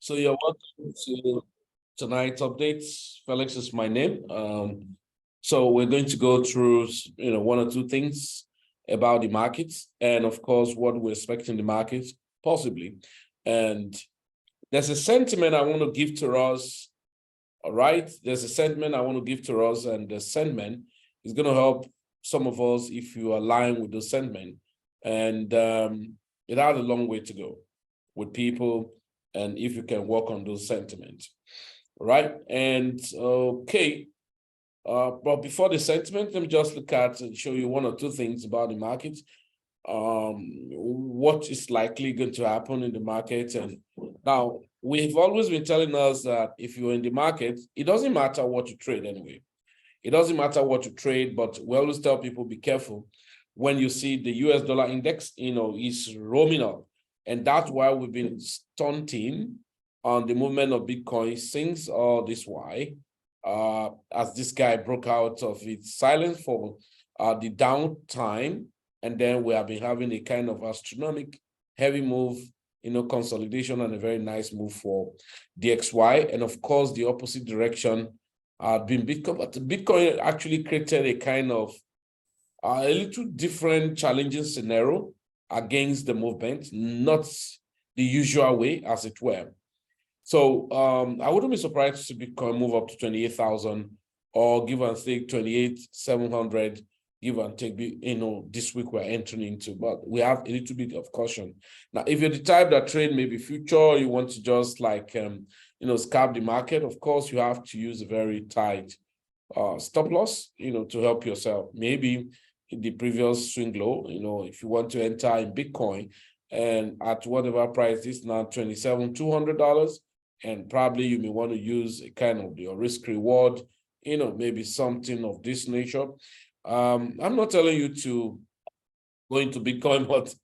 So you're welcome to tonight's updates. Felix is my name. So we're going to go through, one or two things about the markets, and of course, what we're expecting the markets possibly. And there's a sentiment I want to give to us. All right, there's a sentiment I want to give to us, and the sentiment is going to help some of us if you align with the sentiment. And it has a long way to go with people, and if you can work on those sentiments, right? And okay, but before the sentiment, let me just look at and show you one or two things about the market. What is likely going to happen in the market. And now we've always been telling us that if you're in the market, it doesn't matter what you trade anyway. It doesn't matter what you trade, but we always tell people be careful when you see the US dollar index, is roaming up. And that's why we've been stunting on the movement of Bitcoin since all this why, as this guy broke out of its silence for the downtime. And then we have been having a kind of astronomical heavy move, consolidation, and a very nice move for DXY. And of course, the opposite direction been Bitcoin. But Bitcoin actually created a kind of a little different challenging scenario against the movement, not the usual way, as it were. So I wouldn't be surprised to see Bitcoin move up to 28,000 or give and take 28,700, give and take, this week we're entering into, but we have a little bit of caution. Now, if you're the type that trade maybe future, you want to just like, scalp the market, of course, you have to use a very tight stop loss, to help yourself. Maybe in the previous swing low, if you want to enter in Bitcoin and at whatever price is now $27,200, and probably you may want to use a kind of your risk reward, maybe something of this nature. I'm not telling you to go into Bitcoin, but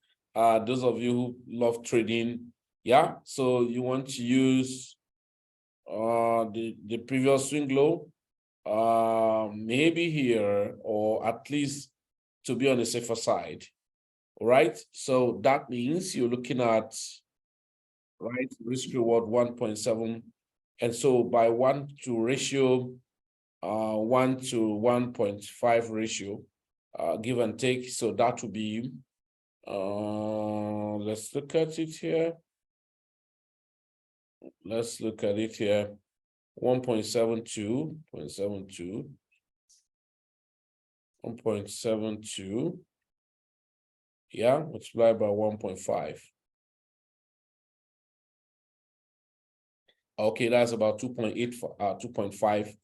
those of you who love trading, yeah, so you want to use the previous swing low, maybe here, or at least to be on the safer side. All right, so that means you're looking at, right, risk reward 1.7, and so by 1 to ratio, 1 to 1.5 ratio, give and take. So that would be, let's look at it here. Let's look at it here. 1.72, 1.72. Yeah, multiplied by 1.5. Okay, that's about 2.8 for 2.50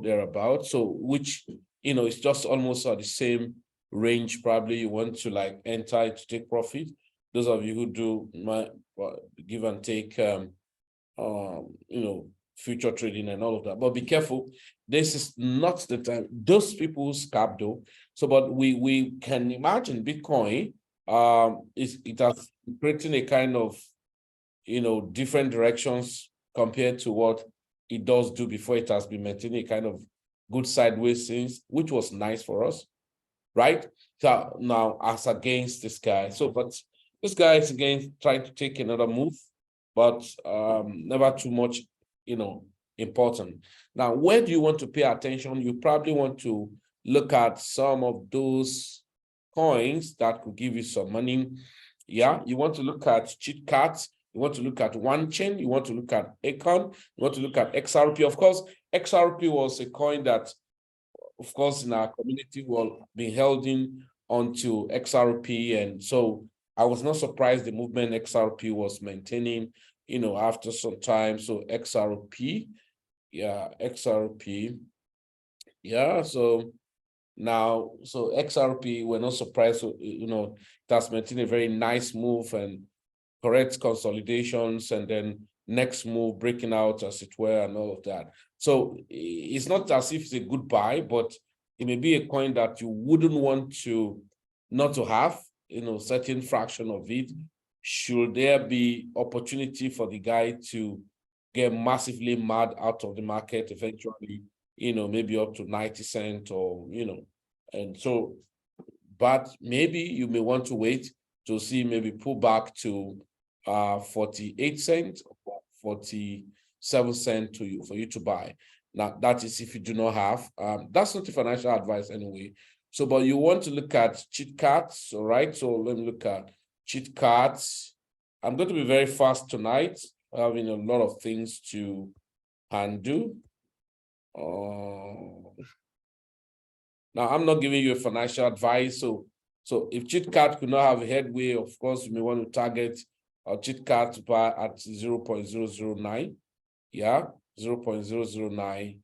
thereabout. So which it's just almost the same range. Probably you want to like enter to take profit. Those of you who do my give and take future trading and all of that. But be careful. This is not the time. Those people scalp though. So, but we can imagine Bitcoin it has creating a kind of different directions compared to what it does do before. It has been maintaining a kind of good sideways since, which was nice for us, right? So now as against this guy. So, but this guy is again trying to take another move, but never too much, important. Now, where do you want to pay attention? You probably want to look at some of those coins that could give you some money. Yeah, you want to look at cheat cards. You want to look at OneChain. You want to look at Acorn. You want to look at XRP. Of course, XRP was a coin that, of course, in our community will be held in onto XRP. And so I was not surprised the movement XRP was maintaining, after some time. So XRP, yeah, XRP. Yeah, so now, so XRP, we're not surprised, so, that's maintained a very nice move and correct consolidations, and then next move breaking out, as it were, and all of that. So it's not as if it's a good buy, but it may be a coin that you wouldn't want to not to have, certain fraction of it. Should there be opportunity for the guy to get massively mad out of the market eventually, maybe up to 90 cents or, and so, but maybe you may want to wait to see maybe pull back to 48 cents, 47 cents to you for you to buy. Now, that is if you do not have. That's not a financial advice anyway. So, but you want to look at cheat cards, all right? So let me look at cheat cards. I'm going to be very fast tonight, having a lot of things to undo. Now, I'm not giving you a financial advice. So if cheat card could not have a headway, of course, you may want to target a cheat card to buy at 0.009. Yeah, 0.009,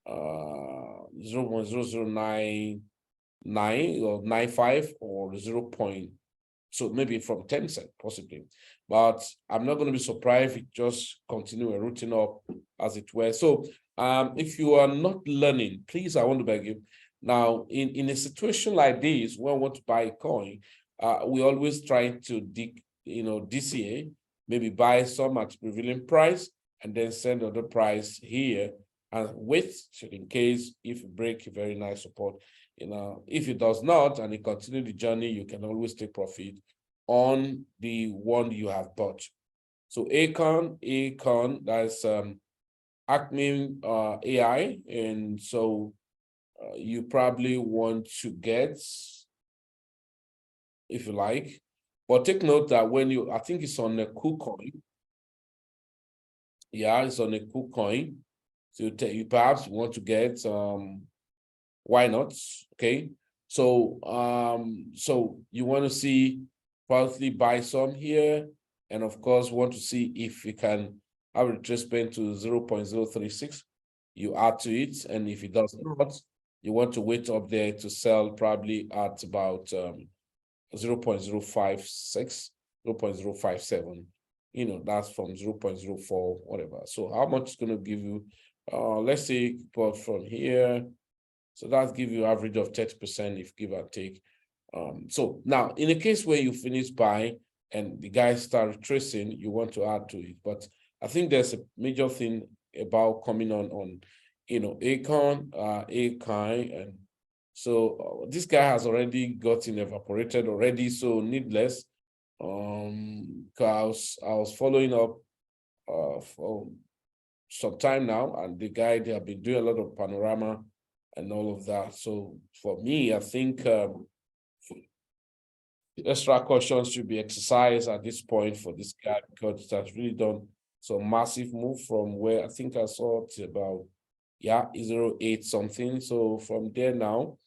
0.0099 or 95 or 0. So maybe from 10 cents possibly. But I'm not going to be surprised if it just continue routing up as it were. So if you are not learning, please, I want to beg you. Now, in a situation like this, when we want to buy a coin, we always try to DCA, maybe buy some at prevailing price and then send other price here and wait in case if you break a very nice support. If it does not and it continue the journey, you can always take profit on the one you have bought. So Acorn, that's Acme AI, and so you probably want to get, if you like, but take note that when I think it's on a KuCoin. Yeah, it's on a KuCoin. So you perhaps want to get why not? Okay. So so you want to see probably buy some here, and of course want to see if you can have a retracement to 0.036. You add to it, and if it does not, you want to wait up there to sell probably at about 0.056, 0.057. That's from 0.04, whatever. So how much is going to give you? Let's say but from here. So that give you average of 30% if give or take. So now in a case where you finish buying and the guys start retracing, you want to add to it. But I think there's a major thing about coming on Acorn, and so this guy has already gotten evaporated already, so needless. Because I was following up for some time now, and the guy, they have been doing a lot of panorama and all of that. So for me, I think extra caution should be exercised at this point for this guy, because it has really done some massive move from where I think I saw it about 0.08 something. So from there now,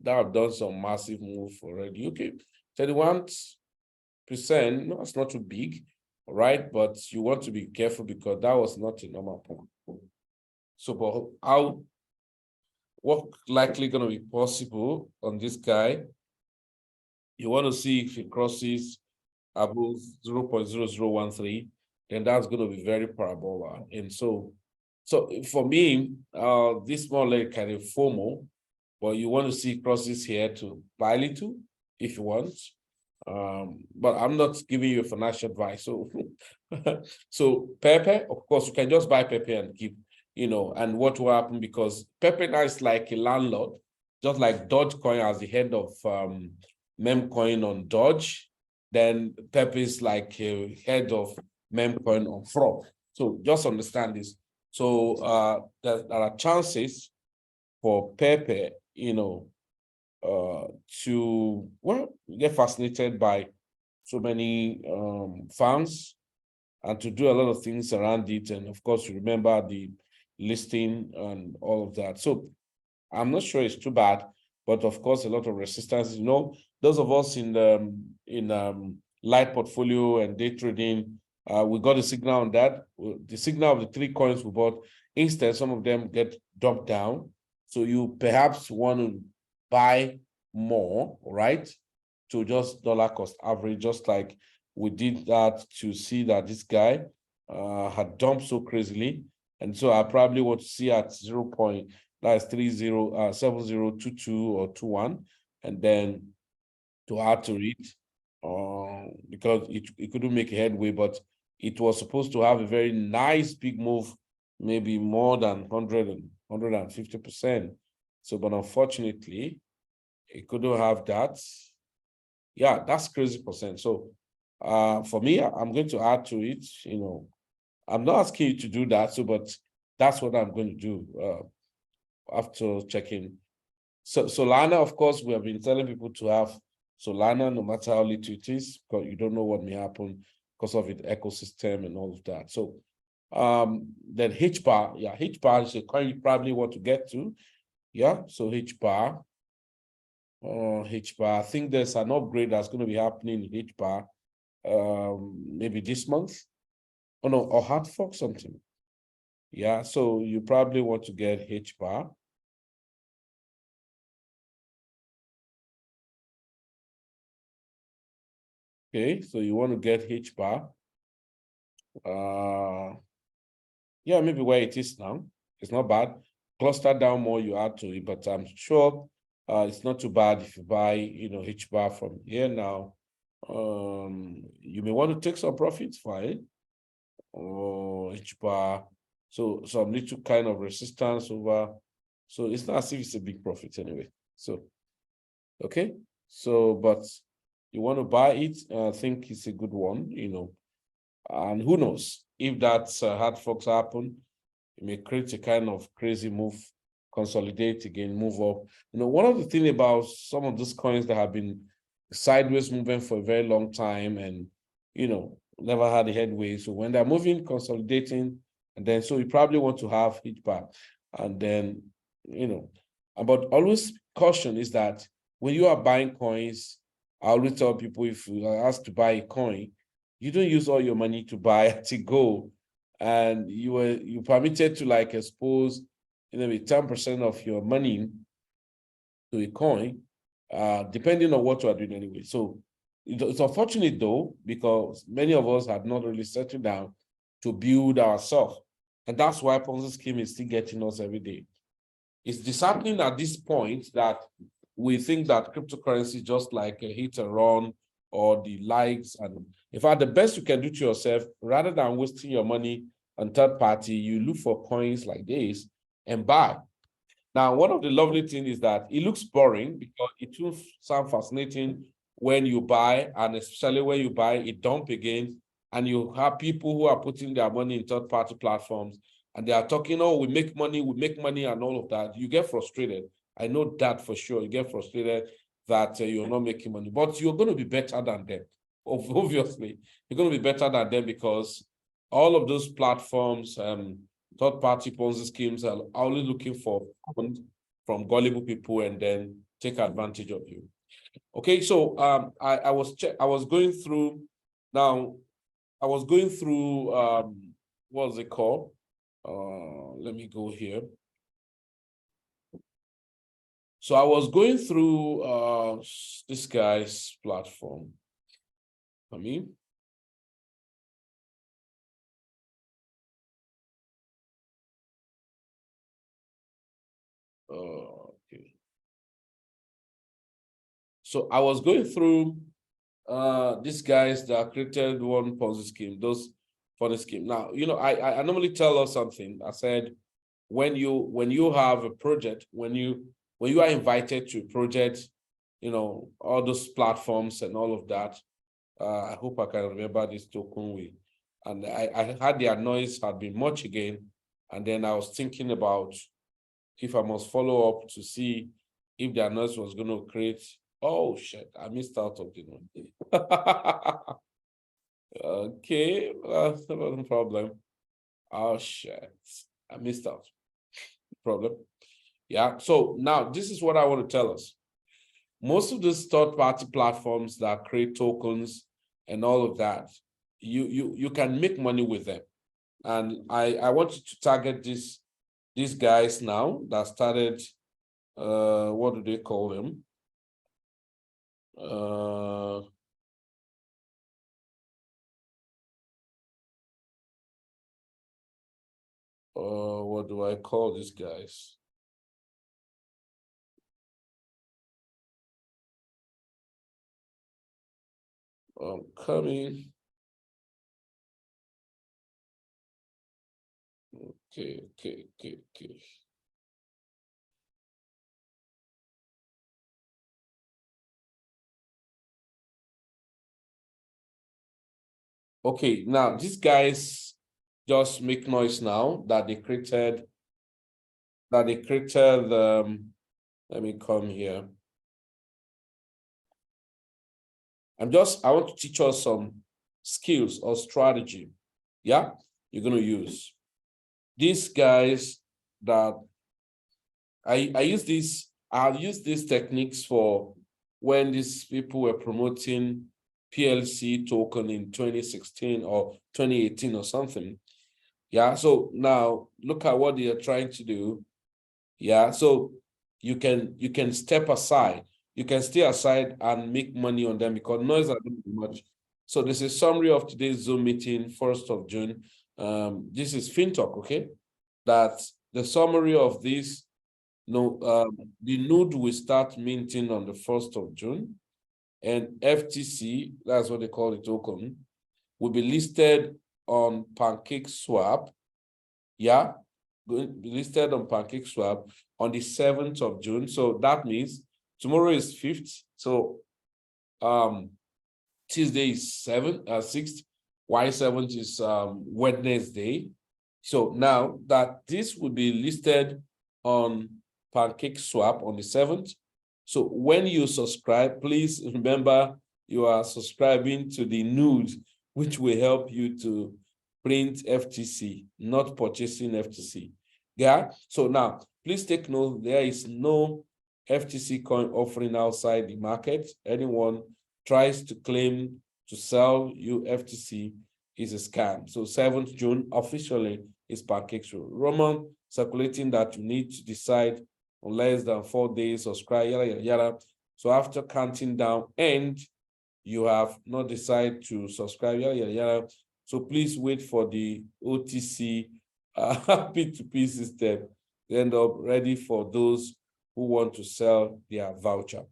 that have done some massive move already. Okay, 31%, no, it's not too big, all right, but you want to be careful because that was not a normal point. So, but what likely going to be possible on this guy? You want to see if it crosses above 0.0013, then that's going to be very parabola. And so for me, this more like kind of FOMO, but you want to see crosses here to buy little if you want. But I'm not giving you a financial advice. So, so Pepe, of course, you can just buy Pepe and keep, and what will happen, because Pepe now is like a landlord, just like Dogecoin as the head of Memcoin on Doge, then Pepe is like a head of Memcoin on Frog. So just understand this. So there are chances for Pepe, to get fascinated by so many fans and to do a lot of things around it. And of course, you remember the listing and all of that. So I'm not sure it's too bad, but of course, a lot of resistance. Those of us in light portfolio and day trading, we got a signal on that. The signal of the 3 coins we bought, instead, some of them get dumped down. So you perhaps want to buy more, right? To just dollar cost average, just like we did that to see that this guy had dumped so crazily. And so I probably want to see at 0.7022 or 21, and then to add to it, because it couldn't make a headway, but it was supposed to have a very nice big move, maybe more than 150%. So, but unfortunately, it couldn't have that. Yeah, that's crazy percent. So for me, I'm going to add to it, I'm not asking you to do that, so but that's what I'm going to do after checking. So Solana, of course, we have been telling people to have Solana, no matter how little it is, because you don't know what may happen because of its ecosystem and all of that. So then HBAR, yeah, HBAR is a coin you probably want to get to. Yeah, so HBAR. HBAR. I think there's an upgrade that's going to be happening in HBAR maybe this month. Oh no, or Hardfork something. Yeah, so you probably want to get HBAR. Okay, so you want to get HBAR. Yeah, maybe where it is now. It's not bad. Cluster down more, you add to it, but I'm sure it's not too bad if you buy, HBAR from here now. You may want to take some profits, fine. Or HBAR. So some little kind of resistance over. So it's not as if it's a big profit anyway. So, okay. So, but you want to buy it, I think it's a good one, and who knows if that hard forks happen, it may create a kind of crazy move, consolidate again, move up. One of the things about some of those coins that have been sideways moving for a very long time and, never had a headway. So when they're moving, consolidating, and then so you probably want to have hit back. And then, but always caution is that when you are buying coins, I always tell people if you are asked to buy a coin, you don't use all your money to buy at a go, and you permitted to like expose 10% of your money to a coin, depending on what you are doing anyway. So it's unfortunate though, because many of us had not really settled down to build ourselves, and that's why Ponzi scheme is still getting us every day. It's disheartening at this point that we think that cryptocurrency is just like a hit and run or the likes. And in fact, the best you can do to yourself, rather than wasting your money on third party, you look for coins like this and buy. Now, one of the lovely things is that it looks boring because it will sound fascinating when you buy, and especially when you buy it dump again, and you have people who are putting their money in third-party platforms, and they are talking, oh, we make money, and all of that. You get frustrated. I know that for sure. You get frustrated that you're not making money, but you're going to be better than them. Obviously, you're going to be better than them because all of those platforms, third-party Ponzi schemes are only looking for funds from gullible people and then take advantage of you. Okay, so I was going through now. I was going through what's it called? Let me go here. So I was going through this guy's platform. Okay. So I was going through these guys that created one Ponzi scheme, those for the scheme. Now, I normally tell us something. I said, when you have a project, when you are invited to a project, all those platforms and all of that. I hope I can remember this token we, and I had their noise had been much again, and then I was thinking about if I must follow up to see if their noise was going to create. Oh shit! I missed out on the one. Okay, no problem. Oh shit! I missed out. Problem. Yeah. So now this is what I want to tell us. Most of these third-party platforms that create tokens and all of that, you can make money with them. And I want you to target these guys now that started. What do they call them? What do I call these guys? Coming. Okay. Okay, now these guys just make noise now that they created, let me come here. I want to teach us some skills or strategy. Yeah, you're going to use these guys that I've used these techniques for when these people were promoting PLC token in 2016 or 2018 or something. Yeah, so now look at what they are trying to do. Yeah, so you can step aside, you can stay aside and make money on them because noise are not much. So this is summary of today's Zoom meeting, 1st of June. This is FinTalk, okay? That's the summary of this. The node will start minting on the 1st of June, and FTC, that's what they call the token, will be listed on PancakeSwap. Yeah, going be listed on PancakeSwap on the 7th of June. So that means tomorrow is 5th. So Tuesday is 6th. Why 7th is Wednesday. So now that this will be listed on PancakeSwap on the 7th. So when you subscribe, please remember you are subscribing to the news, which will help you to print FTC, not purchasing FTC. Yeah. So now please take note, there is no FTC coin offering outside the market. Anyone tries to claim to sell you FTC is a scam. So 7th June officially is PancakeSwap. Roman circulating that you need to decide on less than 4 days, subscribe, yada, yada, yada. So after counting down and you have not decided to subscribe, yada, yada, yada. So please wait for the OTC P2P system to end up ready for those who want to sell their voucher.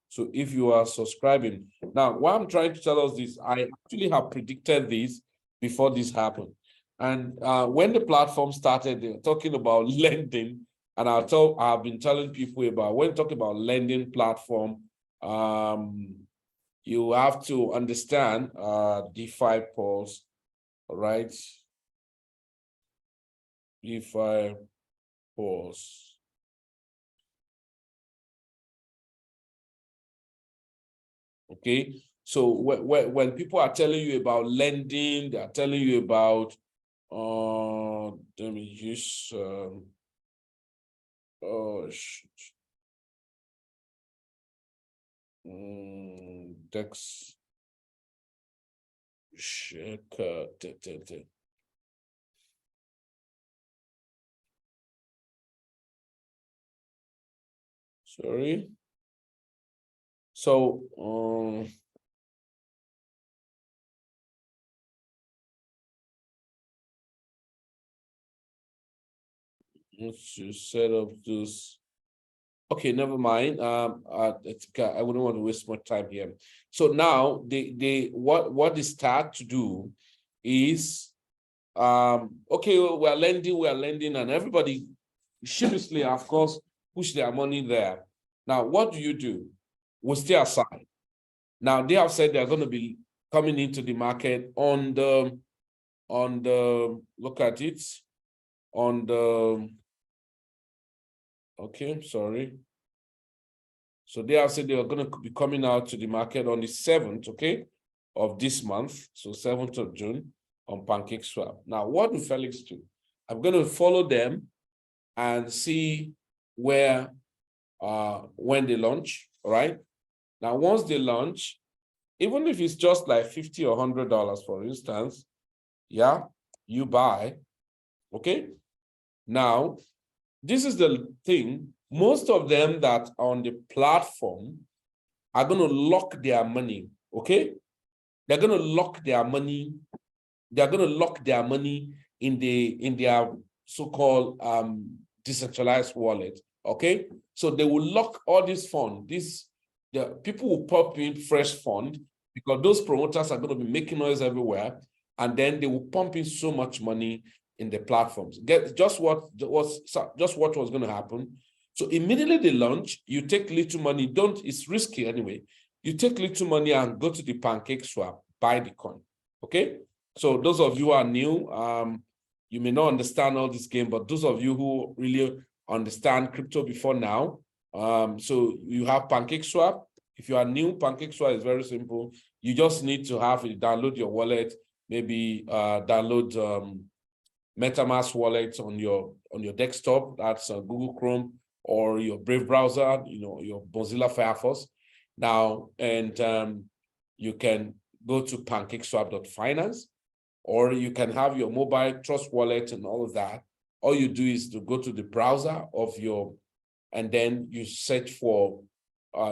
So if you are subscribing, now what I'm trying to tell us is I actually have predicted this before this happened. And when the platform started, they were talking about lending. And I've been telling people about when talking about lending platform, you have to understand DeFi pulse, right? DeFi pulse. Okay, so when people are telling you about lending, they are telling you about let me use Dex Shaker. Sorry. So let's just set up this. Okay, never mind. I wouldn't want to waste more time here. So now what they start to do is okay, we're lending, and everybody sheepishly, of course, push their money there. Now, what do? We stay aside. Now they have said they're going to be coming into the market on the look at it on the okay, sorry. So they have said they are going to be coming out to the market on the 7th, okay, of this month. So 7th of June on PancakeSwap. Now, what do Felix do? I'm going to follow them and see where when they launch, all right? Now, once they launch, even if it's just like $50 or $100, for instance, yeah, you buy, okay? Now, this is the thing. Most of them that are on the platform are going to lock their money, okay? They're going to lock their money. They're going to lock their money in their so-called decentralized wallet, okay? So they will lock all this fund. The people will pop in fresh fund because those promoters are going to be making noise everywhere, and then they will pump in so much money in the platforms. Get just what was going to happen. So immediately they launch, you take little money, it's risky anyway. You take little money and go to the PancakeSwap, buy the coin. Okay. So those of you who are new, you may not understand all this game, but those of you who really understand crypto before now, so you have PancakeSwap. If you are new, PancakeSwap is very simple. You just need to have it, download your wallet, maybe download MetaMask wallet on your desktop. That's Google Chrome or your Brave browser, your Mozilla Firefox. Now, and you can go to pancakeswap.finance, or you can have your mobile trust wallet and all of that. All you do is to go to the browser of and then you search for,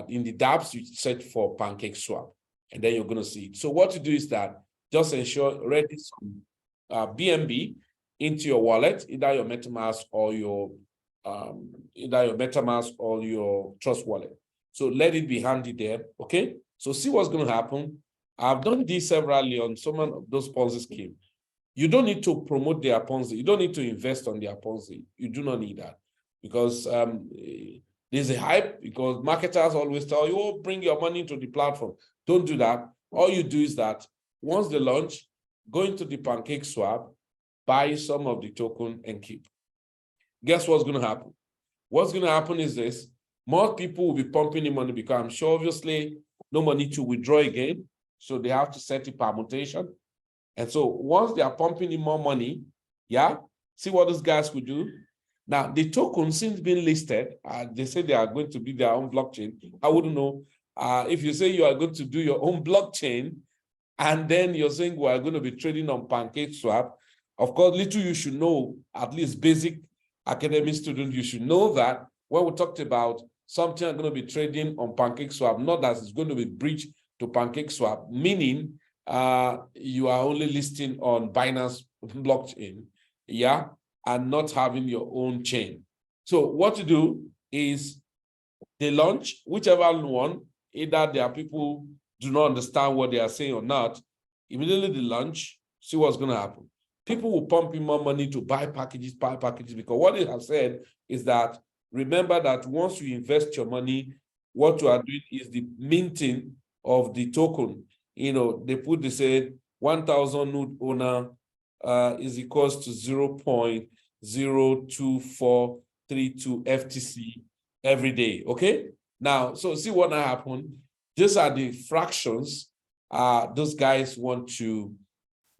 in the dApps, you search for PancakeSwap, and then you're going to see it. So what you do is that just ensure ready some BNB into your wallet, either your MetaMask or your Trust wallet. So let it be handy there, okay? So see what's going to happen. I've done this severally on some of those Ponzi schemes. You don't need to promote their Ponzi. You don't need to invest on their Ponzi. You do not need that, because there's a hype, because marketers always tell you, oh, bring your money to the platform. Don't do that. All you do is that once they launch, go into the PancakeSwap, buy some of the token and keep. Guess what's going to happen? What's going to happen is this. More people will be pumping in money, because I'm sure obviously no money to withdraw again. So they have to set a permutation. And so once they are pumping in more money, yeah, see what those guys could do. Now, the token, since being listed, they say they are going to be their own blockchain. I wouldn't know. If you say you are going to do your own blockchain, and then you're saying we are going to be trading on PancakeSwap, of course, little you should know, at least basic academic student, you should know that when we talked about something are going to be trading on PancakeSwap, not that it's going to be bridged to PancakeSwap, meaning you are only listing on Binance blockchain, yeah, and not having your own chain. So what to do is they launch, whichever one, either there are people do not understand what they are saying or not, immediately they launch, see what's going to happen. People will pump in more money to buy packages, because what they have said is that, remember that once you invest your money, what you are doing is the minting of the token. They said 1,000 node owner is equals to 0.02432 FTC every day, okay? Now, so see what happened. These are the fractions those guys want to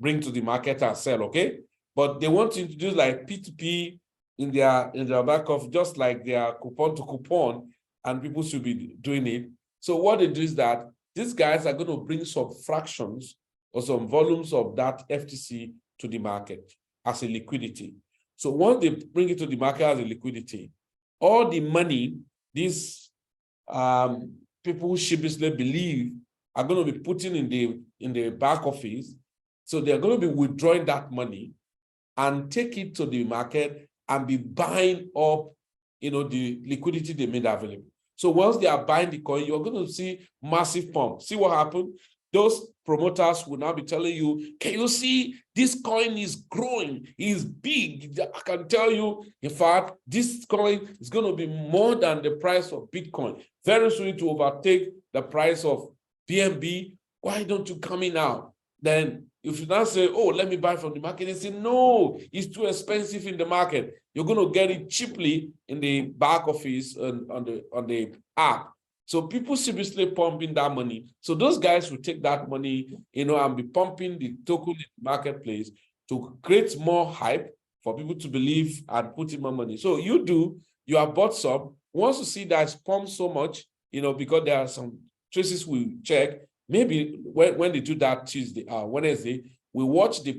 bring to the market and sell, okay? But they want to introduce like P2P in their back of, just like their coupon to coupon, and people should be doing it. So what they do is that these guys are going to bring some fractions or some volumes of that FTC to the market as a liquidity. So once they bring it to the market as a liquidity, all the money these people who sheepishly believe are going to be putting in the back office, so they're going to be withdrawing that money and take it to the market and be buying up, the liquidity they made available. So once they are buying the coin, you're going to see massive pump. See what happened? Those promoters will now be telling you, can you see this coin is growing, is big. I can tell you, in fact, this coin is going to be more than the price of Bitcoin. Very soon to overtake the price of BNB. Why don't you come in now? Then if you now say, oh, let me buy from the market, they say, no, it's too expensive in the market. You're going to get it cheaply in the back office and on the app. So people seriously pumping that money. So those guys will take that money, and be pumping the token in the marketplace to create more hype for people to believe and put in more money. So you have bought some. Once you see that it's pumped so much, because there are some traces we check, maybe when they do that Wednesday, we watch the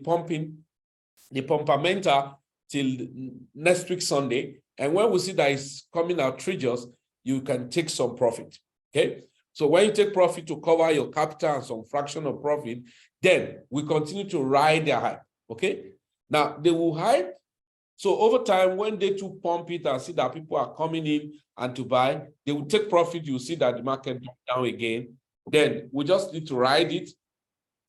pumpamenta till next week Sunday. And when we see that it's coming out treasures, you can take some profit, okay? So when you take profit to cover your capital and some fraction of profit, then we continue to ride their hype, okay? Now, they will hype. So over time, when they too pump it and see that people are coming in and to buy, they will take profit. You'll see that the market goes down again. Then we just need to ride it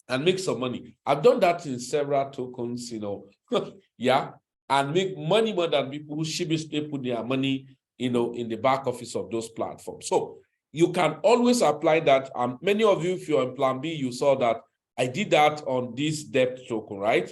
and make some money. I've done that in several tokens, yeah, and make money more than people who sheepishly put their money, in the back office of those platforms. So you can always apply that. Many of you, if you're in Plan B, you saw that I did that on this debt token, right?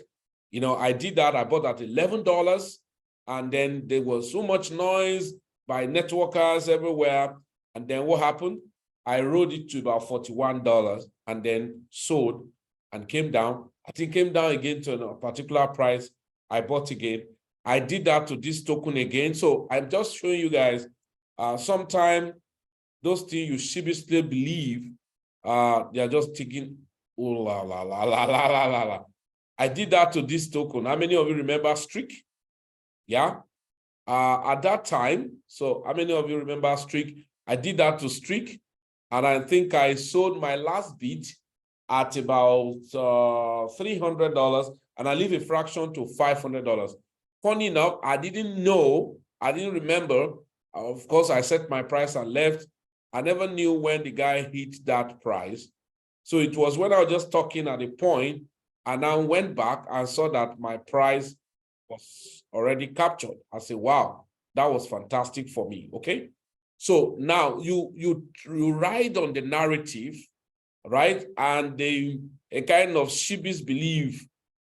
I did that. I bought at $11, and then there was so much noise by networkers everywhere. And then what happened? I rode it to about $41 and then sold and came down. I think came down again to a particular price. I bought again. I did that to this token again. So I'm just showing you guys, sometimes those things you sheepishly believe, they are just taking, oh, la, la, la, la, la, la, la, la. I did that to this token. How many of you remember Streak? Yeah. At that time, so how many of you remember Streak? I did that to Streak, and I think I sold my last bit at about $300, and I leave a fraction to $500. Funny enough, I didn't remember. Of course, I set my price and left. I never knew when the guy hit that price. So it was when I was just talking at a point, and I went back and saw that my price was already captured. I said, wow, that was fantastic for me. Okay. So now you ride on the narrative, right? And a kind of sheepish belief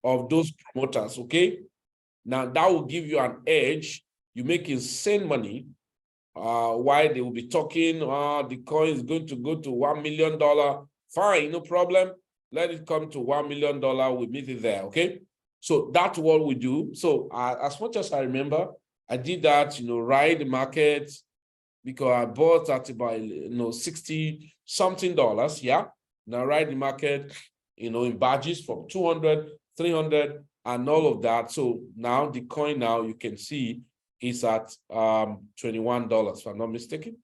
of those promoters. Okay. Now that will give you an edge. You make insane money. Why they will be talking, the coin is going to go to $1 million. Fine, no problem. Let it come to $1 million. We meet it there. Okay. So that's what we do. So as much as I remember, I did that, ride the market, because I bought at about, $60 something. Yeah. Now ride the market, in badges from 200, 300 and all of that. So now the coin now you can see is at $21, if I'm not mistaken.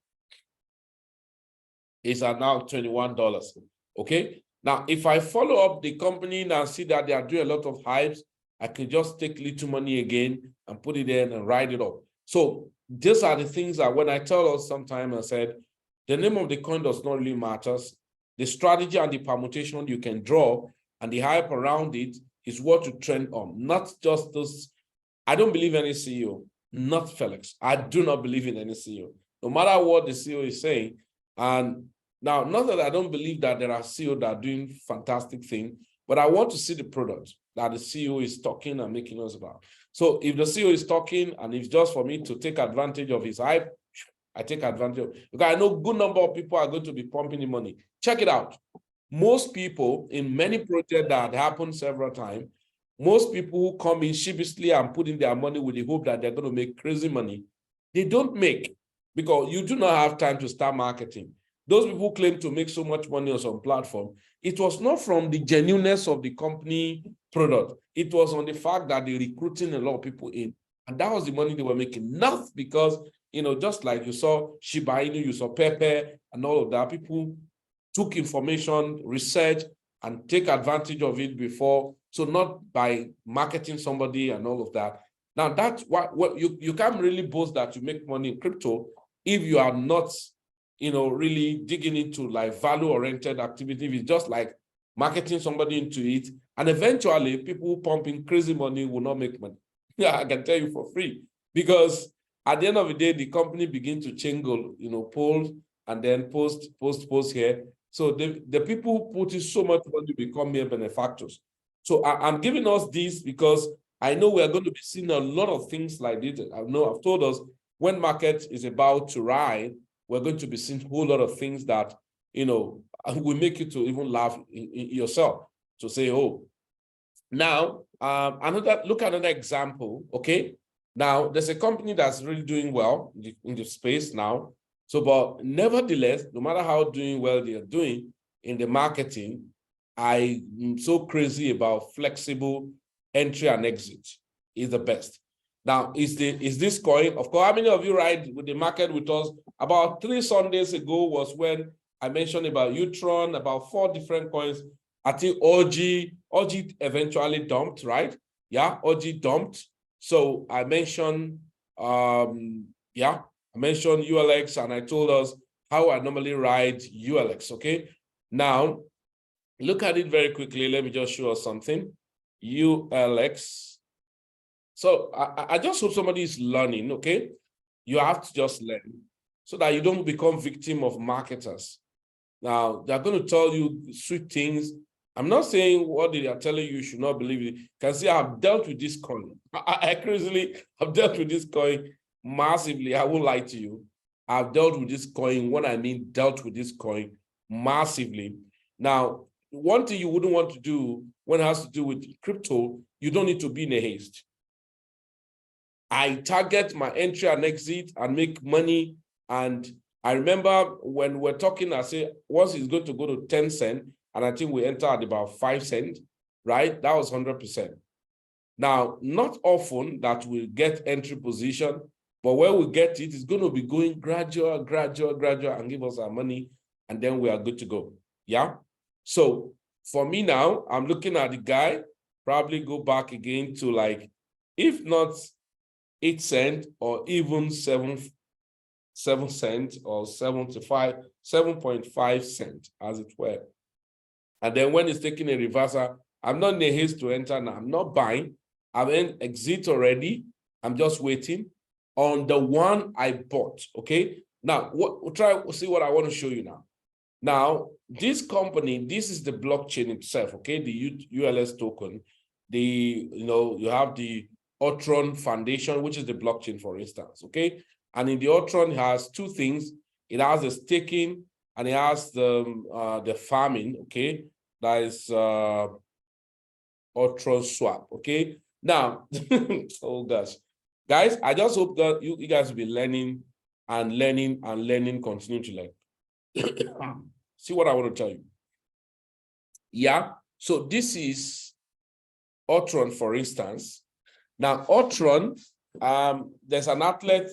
It's at now $21. Okay. Now, if I follow up the company and see that they are doing a lot of hypes, I can just take little money again and put it in and write it up. So these are the things that when I tell us sometimes, I said, the name of the coin does not really matter. The strategy and the permutation you can draw and the hype around it is what to trend on, not just those. I don't believe any CEO, not Felix. I do not believe in any CEO, no matter what the CEO is saying. And now, not that I don't believe that there are CEOs that are doing fantastic things, but I want to see the product that the CEO is talking and making us about. So if the CEO is talking and it's just for me to take advantage of his hype, I take advantage of it. Because I know a good number of people are going to be pumping the money. Check it out. Most people in many projects that happen several times, most people who come in sheepishly and put in their money with the hope that they're going to make crazy money, they don't make, because you do not have time to start marketing. Those people who claim to make so much money on some platform, it was not from the genuineness of the company product. It was on the fact that they're recruiting a lot of people in. And that was the money they were making. Not because, just like you saw Shiba Inu, you saw Pepe and all of that. People took information, research, and take advantage of it before. So not by marketing somebody and all of that. Now that's what you can't really boast that you make money in crypto if you are not really digging into like value-oriented activity. It's just like marketing somebody into it. And eventually, people who pump in crazy money will not make money. Yeah, I can tell you for free. Because at the end of the day, the company begin to changle, polls and then post here. So the people who put in so much money become mere benefactors. So I'm giving us this because I know we are going to be seeing a lot of things like this. I know I've told us when market is about to ride, we're going to be seeing a whole lot of things that, will make you to even laugh yourself, to say, oh. Now, look at another example, okay? Now, there's a company that's really doing well in the space now. So, but nevertheless, no matter how doing well they are doing in the marketing, I'm so crazy about flexible entry and exit is the best. Now, is this coin? Of course, how many of you ride with the market with us? About 3 Sundays ago was when I mentioned about Utron, about 4 different coins. I think OG eventually dumped, right? Yeah, OG dumped. So I mentioned, I mentioned ULX, and I told us how I normally ride ULX, okay? Now, look at it very quickly. Let me just show us something. ULX. So I just hope somebody is learning, okay? You have to just learn so that you don't become victim of marketers. Now, they're going to tell you sweet things, I'm not saying what they are telling you should not believe it. You can see I've dealt with this coin. I crazily have dealt with this coin massively. I won't lie to you. I've dealt with this coin. What I mean, dealt with this coin massively. Now, one thing you wouldn't want to do when it has to do with crypto, you don't need to be in a haste. I target my entry and exit and make money. And I remember when we're talking, I say, once it's going to go to 10 cents, and I think we enter at about 5 cents, right? That was 100%. Now, not often that we'll get entry position, but when we get it, it's going to be going gradual, and give us our money, and then we are good to go. Yeah? So for me now, I'm looking at the guy, probably go back again to like, if not 8 cents or even 7 cents or 7.5 cents, as it were. And then when it's taking a reversal, I'm not in a haste to enter now. I'm not buying. I've exit already. I'm just waiting on the one I bought. Okay. Now, we'll see what I want to show you now. Now, this company, this is the blockchain itself. Okay, the ULS token. You have the Ultron Foundation, which is the blockchain, for instance. Okay, and in the Ultron, it has two things. It has the staking and it has the farming. Okay, that is Ultron Swap. Okay, now, oh gosh, guys, I just hope that you guys will be learning, continue to learn. See what I want to tell you. Yeah, so this is Ultron, for instance. Now, Ultron, there's an outlet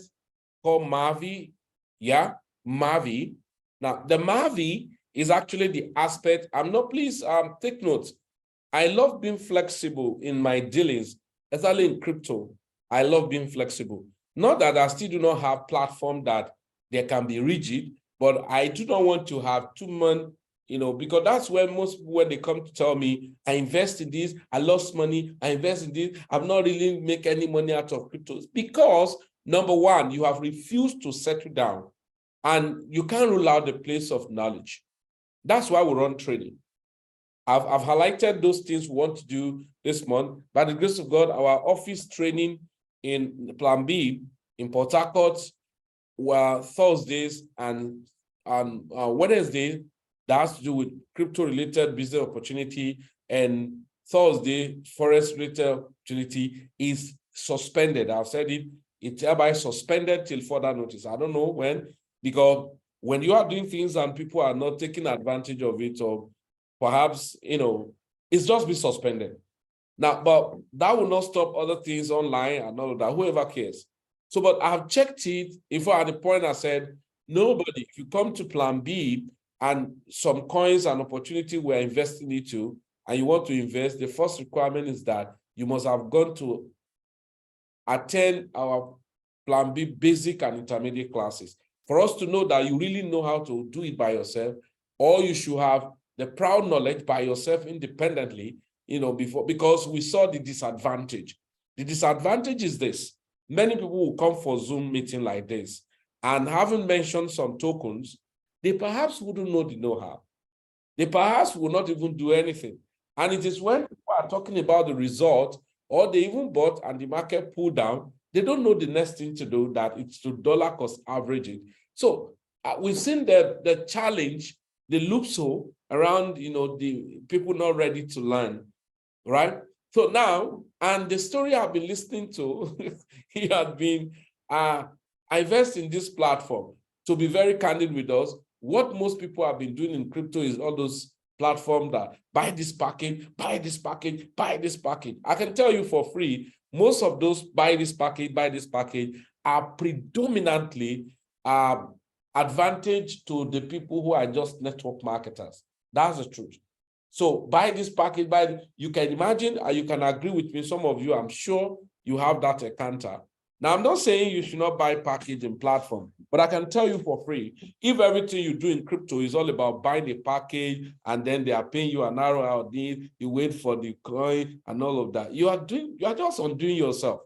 called Mavi. Yeah, Mavi. Now, the Mavi is actually the aspect. Please take note. I love being flexible in my dealings, especially in crypto. I love being flexible. Not that I still do not have platform that they can be rigid, but I do not want to have too much, because that's where most people, when they come to tell me, I invest in this, I lost money, I invest in this, I'm not really make any money out of cryptos. Because number one, you have refused to settle down and you can't rule out the place of knowledge. That's why we run training. I've highlighted those things we want to do this month. By the grace of God, our office training in Plan B in Port Harcourt were Thursdays and Wednesday. That has to do with crypto-related business opportunity, and Thursday, forest-related opportunity is suspended. I've said it. It's hereby suspended till further notice. I don't know when, because when you are doing things and people are not taking advantage of it, or perhaps, it's just been suspended. Now, but that will not stop other things online and all of that, whoever cares. So, but I've checked it. If at the point I said, nobody, if you come to Plan B and some coins and opportunity we're investing into, and you want to invest, the first requirement is that you must have gone to attend our Plan B basic and intermediate classes. For us to know that you really know how to do it by yourself, or you should have the proud knowledge by yourself independently, because we saw the disadvantage. The disadvantage is this. Many people will come for Zoom meeting like this and having mentioned some tokens, they perhaps wouldn't know the know-how. They perhaps will not even do anything. And it is when people are talking about the result, or they even bought and the market pulled down, they don't know the next thing to do, that it's to dollar cost averaging. So we've seen the challenge, the loophole around, the people not ready to learn, right? So now, and the story I've been listening to, he had been, I invest in this platform. To be very candid with us, what most people have been doing in crypto is all those platforms that buy this package, buy this package, buy this package. I can tell you for free, most of those buy this package are predominantly advantage to the people who are just network marketers. That's the truth. So buy this package, you can imagine, and you can agree with me, some of you, I'm sure you have that encounter. Now, I'm not saying you should not buy package and platform, but I can tell you for free, if everything you do in crypto is all about buying a package and then they are paying you an hour out, you wait for the coin and all of that, you are just undoing yourself.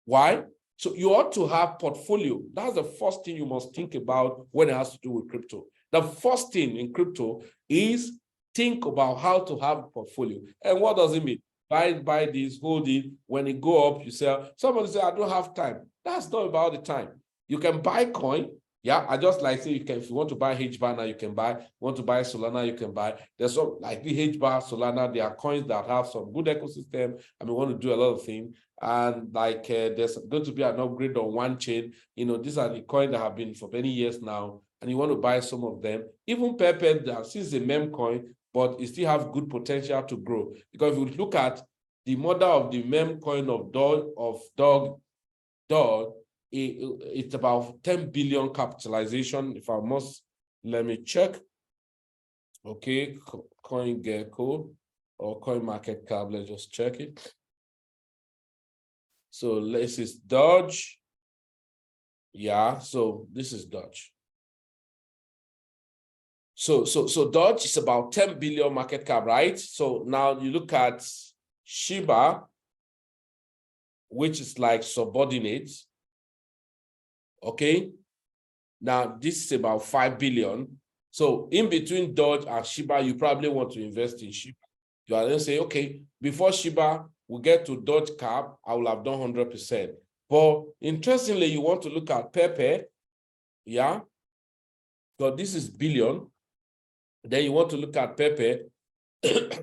Why? So you ought to have portfolio. That's the first thing you must think about when it has to do with crypto. The first thing in crypto is think about how to have a portfolio. And what does it mean? Buy this, hold it. When it go up, you sell. Somebody say, I don't have time. That's not about the time. You can buy coin. Yeah, I just like say you can, if you want to buy HBAR now, you can buy. Want to buy Solana, you can buy. There's some like the HBAR, Solana, there are coins that have some good ecosystem. And we want to do a lot of things. And like there's going to be an upgrade on one chain. You know, these are the coins that have been for many years now. And you want to buy some of them. Even Pepe, since a meme coin, but it still have good potential to grow. Because if you look at the mother of the meme coin of Dog, it's about 10 billion capitalization. If I must, let me check. Okay, CoinGecko or CoinMarketCap, let's just check it. So this is Doge. Yeah, so this is Doge. So Doge is about 10 billion market cap, right? So now you look at Shiba, which is like subordinate. Okay. Now this is about 5 billion. So in between Doge and Shiba, you probably want to invest in Shiba. You are then say, okay, before Shiba, we get to Doge cap, I will have done 100%. But interestingly, you want to look at Pepe, yeah? So this is billion. Then you want to look at Pepe.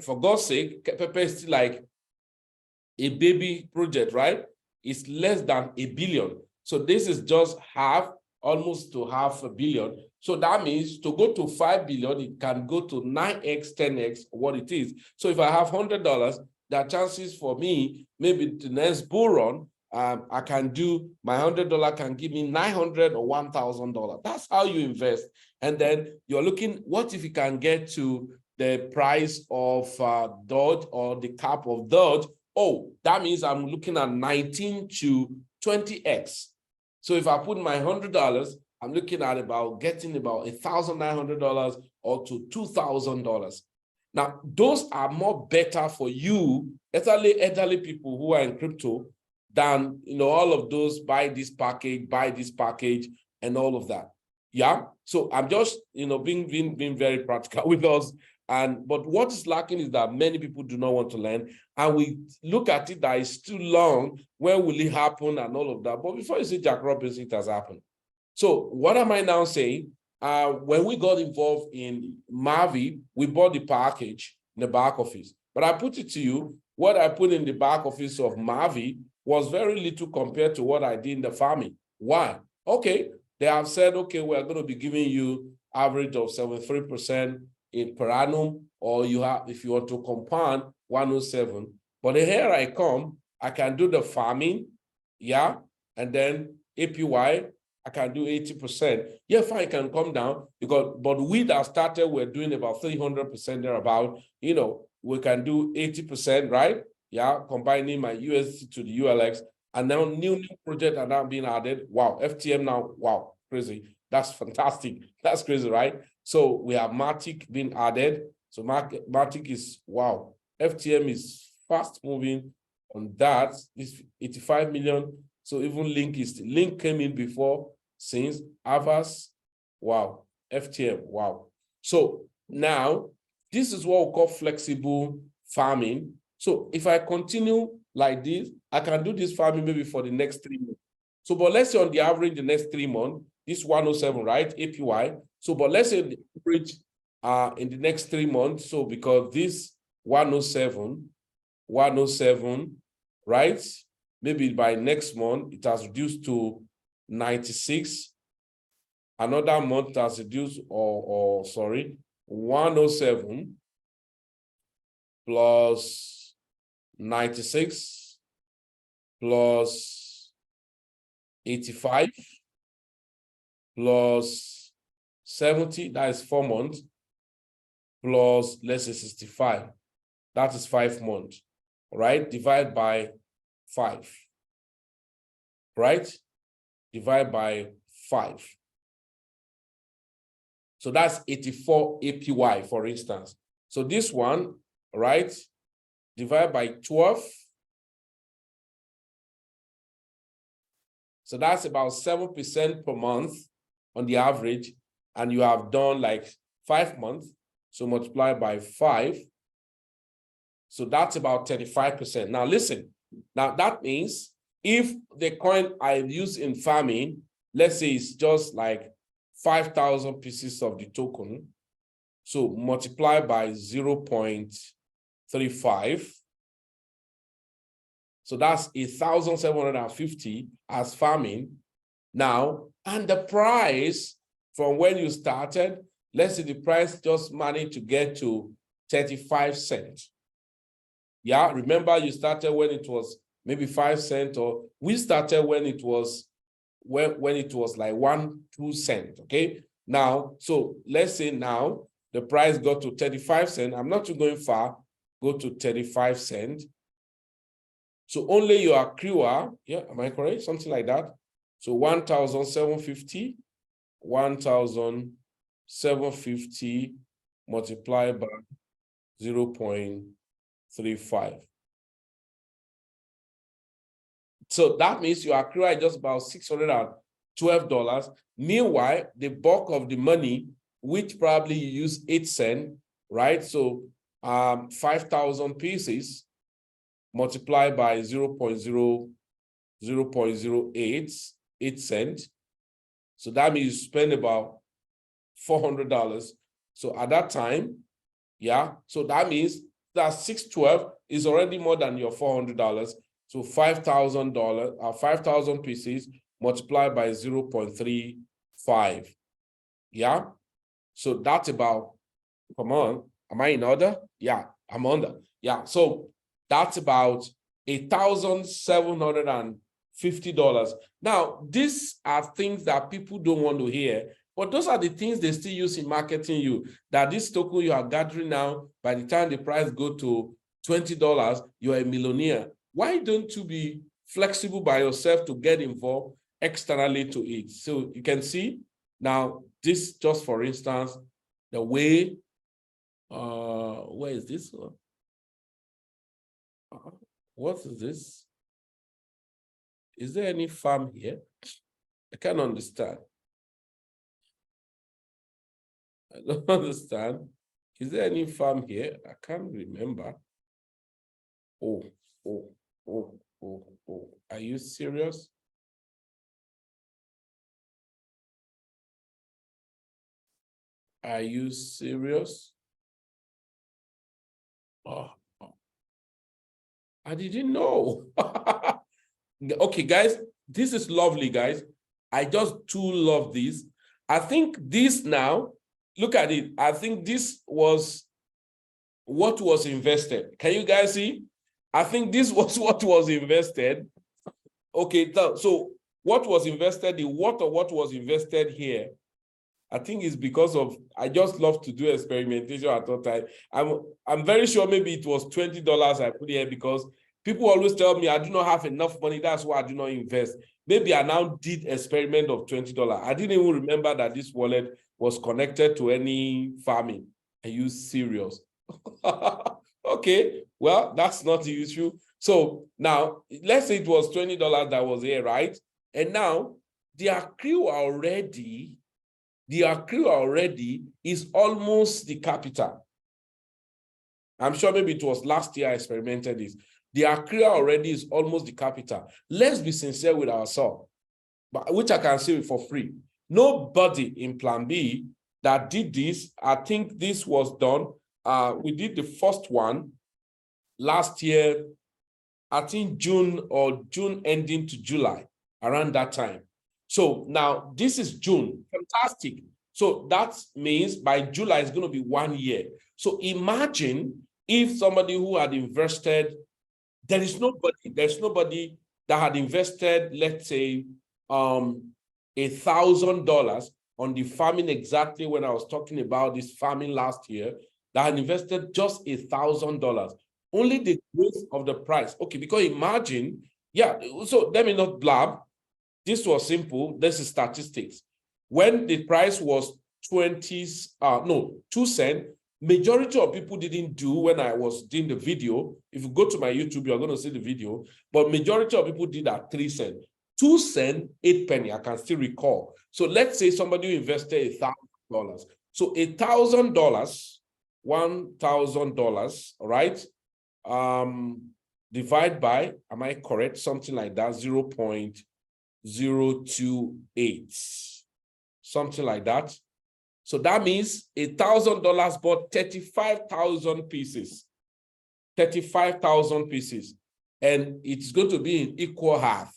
For God's sake, Pepe is still like a baby project, right? It's less than $1 billion. So this is just almost to $500 million. So that means to go to 5 billion, it can go to 9x, 10x what it is. So if I have $100, there are chances for me, maybe the next bull run, I can do my $100 can give me $900 or $1,000. That's how you invest. And then you're looking, what if you can get to the price of Doge or the cap of Doge? Oh, that means I'm looking at 19 to 20x. So if I put my $100, I'm looking at getting about $1,900 or to $2,000. Now, those are more better for you, especially elderly people who are in crypto, than all of those buy this package, and all of that. Yeah. So I'm just being very practical with us. But what is lacking is that many people do not want to learn, and we look at it that it's too long. When will it happen and all of that? But before you see Jack Robinson, it has happened. So what am I now saying? When we got involved in Mavi, we bought the package in the back office. But I put it to you, what I put in the back office of Mavi was very little compared to what I did in the farming. Why? Okay, they have said, okay, we're going to be giving you average of 73% per annum, or you have, if you want to compound, 107. But here I come, I can do the farming, yeah, and then APY, I can do 80%. Yeah, fine, can come down but we that started, we're doing about 300% thereabout. We can do 80%, right? Yeah, combining my USDT to the ULX, and now new projects are now being added. Wow, FTM now, wow, crazy. That's fantastic. That's crazy, right? So we have Matic being added. So Matic is, wow. FTM is fast moving on that. It's 85 million. So even Link came in before, since Avas, wow. FTM, wow. So now this is what we call flexible farming. So if I continue like this, I can do this farming maybe for the next 3 months. So, but let's say on the average, the next 3 months, this 107, right? APY. So, but let's say the average in the next 3 months. So, because this 107, right? Maybe by next month, it has reduced to 96. Another month has reduced, 107 plus 96 plus 85 plus 70, that is 4 months, plus let's say 65, that is 5 months, right? Divide by 5, right? Divide by 5. So that's 84 APY, for instance. So this one, right? Divide by 12. So that's about 7% per month on the average. And you have done like 5 months. So multiply by 5. So that's about 35%. Now listen, now that means if the coin I use in farming, let's say it's just like 5,000 pieces of the token, so multiply by 0.35. So that's 1,750 as farming. Now, and the price from when you started, let's say the price just managed to get to 35 cents. Yeah, remember you started when it was maybe 5 cents, or we started when it was when it was like 1-2 cents. Okay. Now, so let's say now the price got to 35 cents. I'm not too going far, go to 35 cents. So only your accruer, yeah, am I correct? Something like that. So 1,750, 1,750 multiplied by 0.35. So that means your accruer is just about $612. Meanwhile, the bulk of the money, which probably you use 8 cents, right? So 5,000 pieces multiplied by 0.08 cents. So that means you spend about $400. So at that time, yeah, so that means that 612 is already more than your $400. So $5,000, 5,000 pieces multiplied by 0.35. Yeah. So that's about, come on, am I in order? Yeah, I'm under. Yeah. So that's about $1,750. Now, these are things that people don't want to hear, but those are the things they still use in marketing you, that this token you are gathering now, by the time the price go to $20, you're a millionaire. Why don't you be flexible by yourself to get involved externally to it? So you can see now this, just for instance, the way, where is this one? What is this? Is there any farm here? I can't understand. I don't understand. Is there any farm here? I can't remember. Oh. Are you serious? Are you serious? Oh. I didn't know. Okay, guys, this is lovely, guys. I just too love this. I think this now, look at it. I think this was what was invested. Can you guys see? I think this was what was invested. Okay, so what was invested, the what was invested here, I think it's because of, I just love to do experimentation at all time. I'm very sure maybe it was $20 I put here, because people always tell me I do not have enough money, that's why I do not invest. Maybe I now did experiment of $20. I didn't even remember that this wallet was connected to any farming. Are you serious? Okay, well, that's not the issue. So now, let's say it was $20 that was here, right? And now the accrue already is almost the capital. I'm sure maybe it was last year I experimented this. The accrue already is almost the capital. Let's be sincere with ourselves, but which I can say for free. Nobody in Plan B that did this, I think this was done. We did the first one last year, I think June ending to July, around that time. So now this is June, fantastic. So that means by July it's going to be 1 year. So imagine if somebody who had invested, there's nobody that had invested, let's say, $1,000 on the farming, exactly when I was talking about this farming last year, that had invested just $1,000. Only the growth of the price. Okay, because imagine, yeah, so let me not blab. This was simple. This is statistics. When the price was 2 cents, majority of people didn't do when I was doing the video. If you go to my YouTube, you're going to see the video. But majority of people did at 3 cents. 2 cents, 8 penny, I can still recall. So let's say somebody who invested $1,000. So $1,000 $1,000, all right? Divide by, am I correct? Something like that, 0.028, something like that. So that means $1,000 bought 35,000 pieces, 35,000 pieces. And it's going to be in equal half,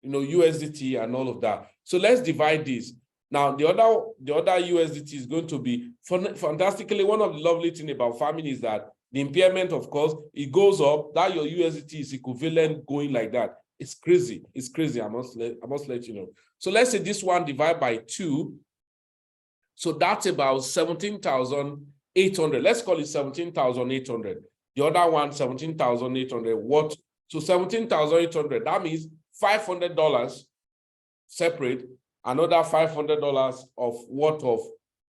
USDT and all of that. So let's divide this. Now, the other USDT is going to be, fantastically, one of the lovely things about farming is that the impairment, of course, it goes up, that your USDT is equivalent going like that. It's crazy. It's crazy. I must let you know. So let's say this one divided by 2. So that's about 17,800. Let's call it 17,800. The other one, 17,800. What? So 17,800. That means $500 separate, another $500 of worth of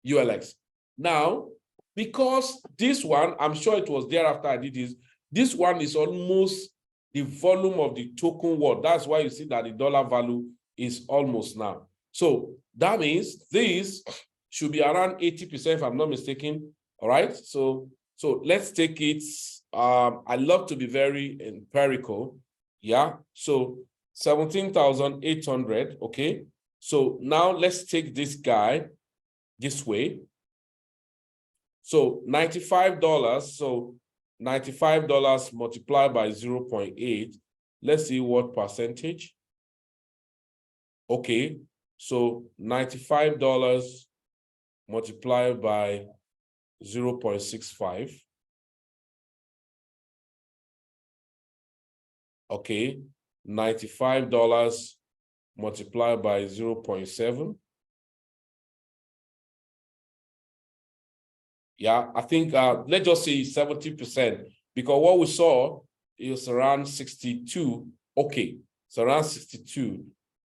ULX. Now, because this one, I'm sure it was there after I did this one is almost the volume of the token worth. That's why you see that the dollar value is almost now. So that means this should be around 80%, if I'm not mistaken. All right. So let's take it. I love to be very empirical. Yeah. So 17,800. Okay. So now let's take this guy this way. So $95. So $95 multiplied by 0.8. Let's see what percentage. Okay. So $95 multiplied by 0.65. Okay, $95 multiplied by 0.7. Yeah, I think let's just say 70%, because what we saw is around 62. Okay, it's around 62.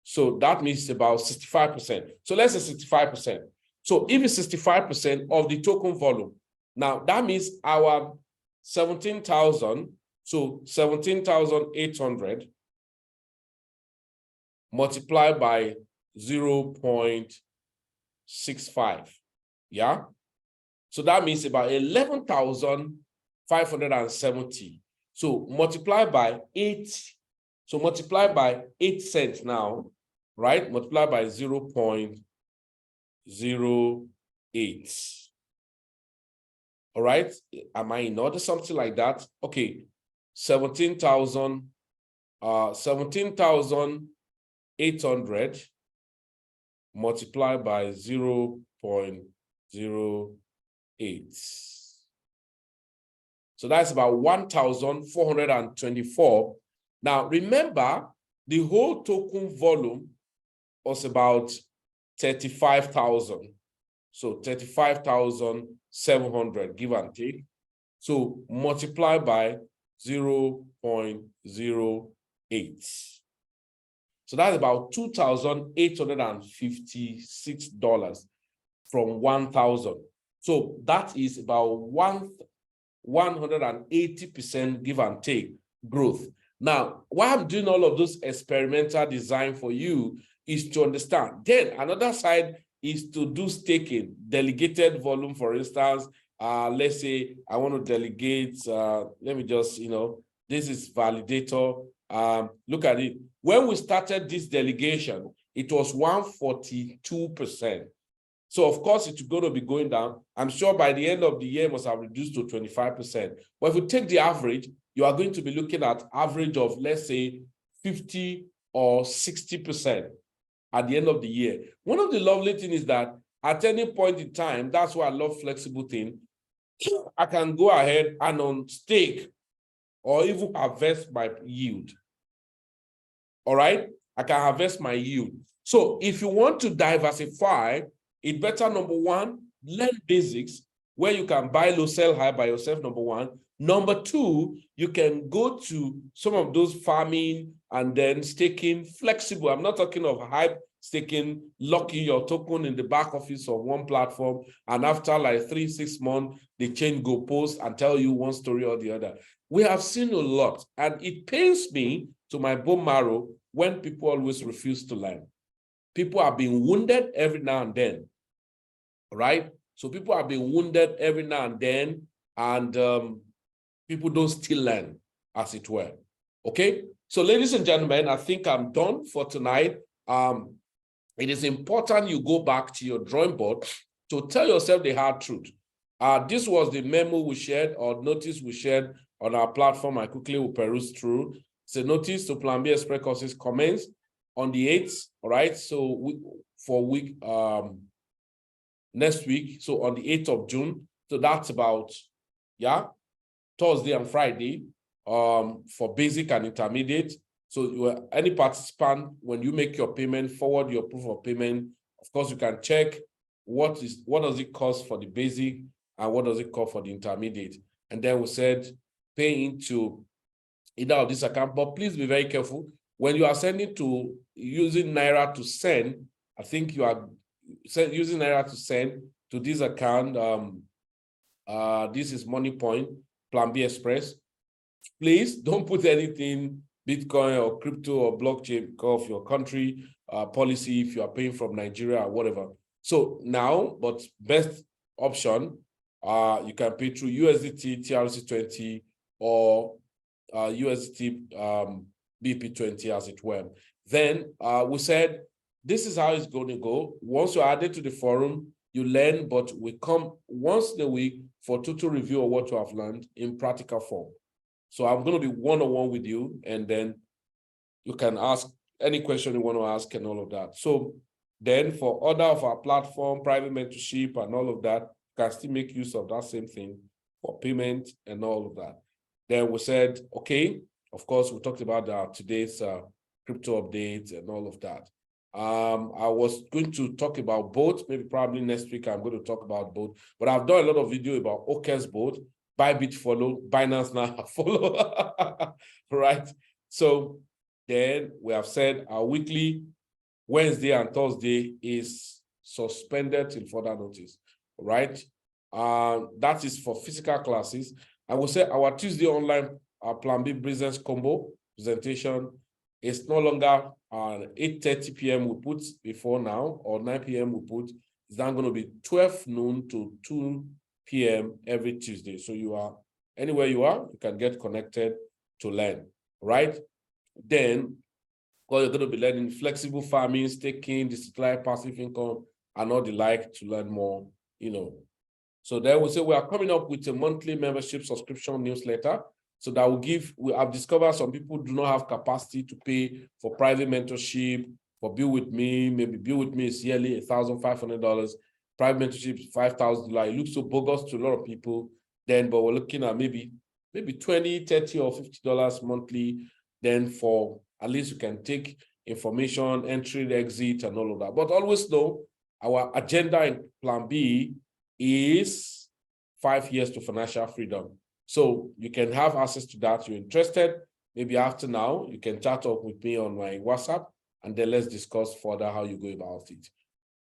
So that means about 65%. So let's say 65%. So if it's 65% of the token volume, now that means our 17,000, so 17,800 multiplied by 0.65, yeah? So that means about 11,570. So multiply by 8, so multiply by 8 cents now, right? Multiply by 0.08. All right, am I in order? Something like that. Okay, 17,800 multiplied by 0.08. So that's about 1,424. Now remember, the whole token volume was about 35,000. So 35,700, give and take. So multiply by 0.08. So that's about $2,856 from 1,000. So that is about 180% give and take growth. Now, why I'm doing all of those experimental design for you is to understand. Then another side is to do staking, delegated volume, for instance. Let's say I want to delegate, let me just, this is validator. Look at it. When we started this delegation, it was 142%. So of course, it's going to be going down. I'm sure by the end of the year, it must have reduced to 25%. But if we take the average, you are going to be looking at average of, let's say, 50 or 60% at the end of the year. One of the lovely things is that at any point in time, that's why I love flexible thing, I can go ahead and on stake or even harvest my yield. All right? I can harvest my yield. So if you want to diversify, it better, number one, learn basics where you can buy low, sell high by yourself, number one. Number two, you can go to some of those farming and then staking flexible. I'm not talking of hype staking, locking your token in the back office of one platform, and after like 3-6 months, they change goalposts and tell you one story or the other. We have seen a lot, and it pains me to my bone marrow when people always refuse to learn. People are being wounded every now and then, right? So people have been wounded every now and then, and people don't still learn, as it were. Okay, so ladies and gentlemen, I think I'm done for tonight. It is important you go back to your drawing board to tell yourself the hard truth. This was the memo we shared, or notice we shared on our platform. I quickly will peruse through. It's a notice to Plan B Express courses commence on the 8th, all right? So next week, so on the 8th of June. So that's about, Thursday and Friday for basic and intermediate. So any participant, when you make your payment, forward your proof of payment. Of course, you can check what does it cost for the basic and what does it cost for the intermediate. And then we said pay into either of this account, but please be very careful. When you are sending to using Naira to send, I think you are using Naira to send to this account. This is Money Point, Plan B Express. Please don't put anything Bitcoin or crypto or blockchain because of your country policy if you are paying from Nigeria or whatever. So now, but best option, you can pay through USDT TRC20 or USDT BP20 as it were. Then we said, this is how it's going to go. Once you're added to the forum, you learn, but we come once a week for total review of what you have learned in practical form. So I'm going to be one-on-one with you, and then you can ask any question you want to ask and all of that. So then for other of our platform, private mentorship and all of that, you can still make use of that same thing for payment and all of that. Then we said, okay, of course, we talked about today's crypto updates and all of that. I was going to talk about both, maybe probably next week I'm going to talk about both, but I've done a lot of video about OKES both. Bybit follow, Binance now follow, right? So then we have said our weekly Wednesday and Thursday is suspended till further notice, right? That is for physical classes. I will say our Tuesday online Plan B business combo presentation is no longer 8:30 p.m. we put before now, or 9 p.m. we put. It's now going to be 12 noon to 2 p.m. every Tuesday. So you are anywhere you are, you can get connected to learn, right? Then, well, you're going to be learning flexible farming, staking, decentralized passive income, and all the like to learn more, So then we say we are coming up with a monthly membership subscription newsletter. So that will I've discovered some people do not have capacity to pay for private mentorship, for Build With Me. Maybe Build With Me is yearly $1,500. Private mentorship is $5,000. It looks so bogus to a lot of people then, but we're looking at maybe $20, $30, or $50 monthly. Then for at least you can take information, entry, exit, and all of that. But always know our agenda in Plan B is 5 years to financial freedom. So you can have access to that. You're interested, maybe after now, you can chat up with me on my WhatsApp, and then let's discuss further how you go about it.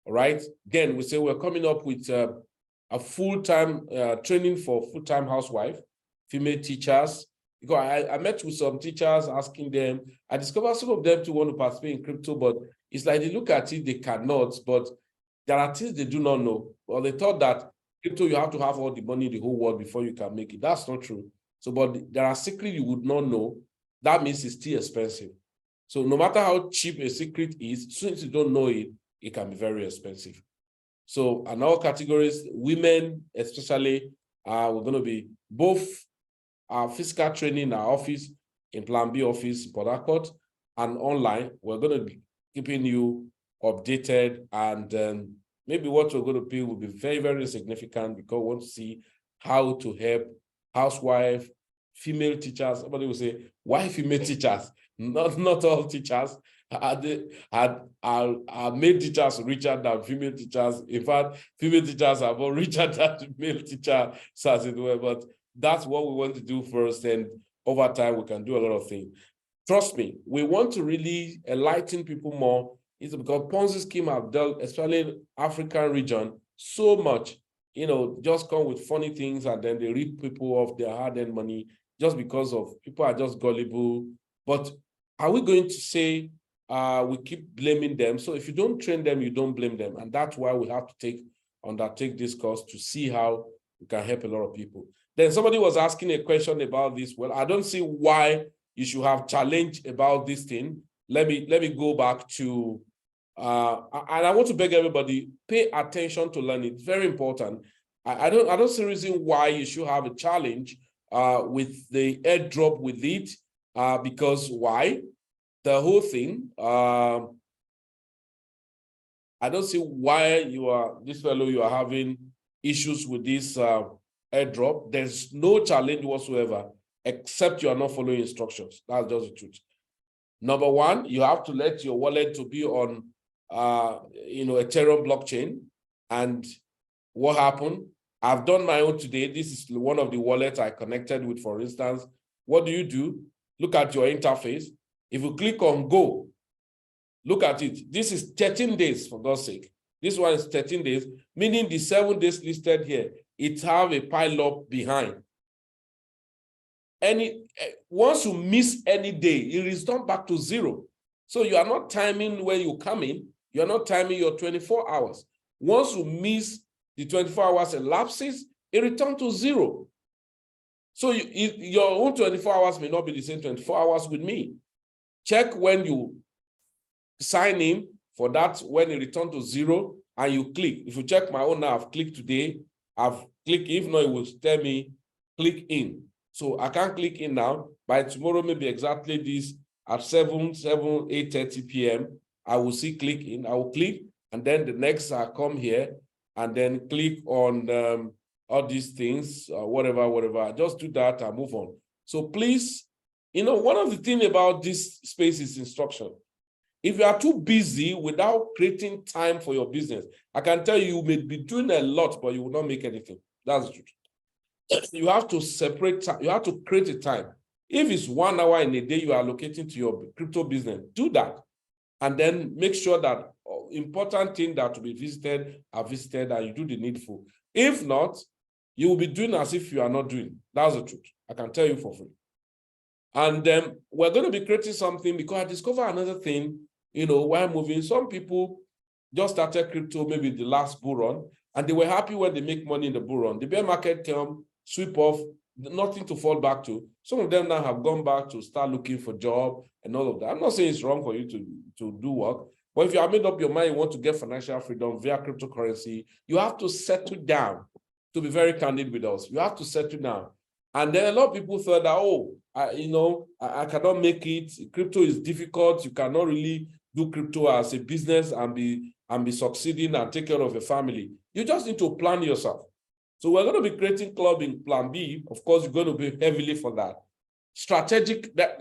All right. Then we say we're coming up with a full-time training for full-time housewife, female teachers. Because I met with some teachers asking them, I discovered some of them too want to participate in crypto, but it's like they look at it, they cannot, but there are things they do not know. Well, they thought that crypto, you have to have all the money in the whole world before you can make it. That's not true. So, but there are secrets you would not know. That means it's still expensive. So no matter how cheap a secret is, since you don't know it, it can be very expensive. So in all categories, women especially, we're going to be both physical training in our office, in Plan B office, Port Harcourt, and online. We're going to be keeping you updated, and maybe what we're going to pay will be very, very significant because we want to see how to help housewife, female teachers. Somebody will say, why female teachers? Not all teachers. Are male teachers richer than female teachers? In fact, female teachers are more richer than male teachers, as it were. But that's what we want to do first, and over time we can do a lot of things. Trust me, we want to really enlighten people more. It's because Ponzi scheme have dealt, especially in African region, so much. Just come with funny things, and then they rip people of their hard-earned money just because of people are just gullible. But are we going to say we keep blaming them? So if you don't train them, you don't blame them. And that's why we have to take undertake this course to see how we can help a lot of people. Then somebody was asking a question about this. Well, I don't see why you should have challenge about this thing. Let me go back to, and I want to beg everybody, pay attention to learning. It's very important. I don't see a reason why you should have a challenge with the airdrop with it, because why? The whole thing, I don't see why you are having issues with this airdrop. There's no challenge whatsoever, except you are not following instructions. That's just the truth. Number one, you have to let your wallet to be on Ethereum blockchain. And what happened? I've done my own today. This is one of the wallets I connected with, for instance. What do? Look at your interface. If you click on go, look at it. This is 13 days, for God's sake. This one is 13 days, meaning the 7 days listed here, it have a pile up behind. Once you miss any day, it is turned back to zero. So you are not timing when you come in. You are not timing your 24 hours. Once you miss the 24 hours elapses, it returns to zero. So your own 24 hours may not be the same 24 hours with me. Check when you sign in for that, when it returns to zero, and you click. If you check my own now, I've clicked today, I've clicked. If not, it will tell me click in. So I can't click in now. By tomorrow, maybe exactly this at 8:30 p.m., I will see click in. I will click, and then the next I come here and then click on all these things, whatever. Just do that and move on. So please, one of the things about this space is instruction. If you are too busy without creating time for your business, I can tell you, you may be doing a lot, but you will not make anything. That's the truth. You have to separate time. You have to create a time. If it's 1 hour in a day you are allocating to your crypto business, do that. And then make sure that important things that to be visited are visited and you do the needful. If not, you will be doing as if you are not doing. That's the truth. I can tell you for free. And then we're going to be creating something, because I discovered another thing, while moving. Some people just started crypto, maybe the last bull run, and they were happy when they make money in the bull run. The bear market came, sweep off, nothing to fall back to. Some of them now have gone back to start looking for job and all of that. I'm not saying it's wrong for you to do work, but if you have made up your mind, you want to get financial freedom via cryptocurrency, you have to settle down. To be very candid with us, you have to settle down. And then a lot of people thought that, I cannot make it. Crypto is difficult. You cannot really do crypto as a business and be succeeding and take care of your family. You just need to plan yourself. So we're going to be creating club in Plan B. Of course, you're going to be heavily for that. Strategic, that,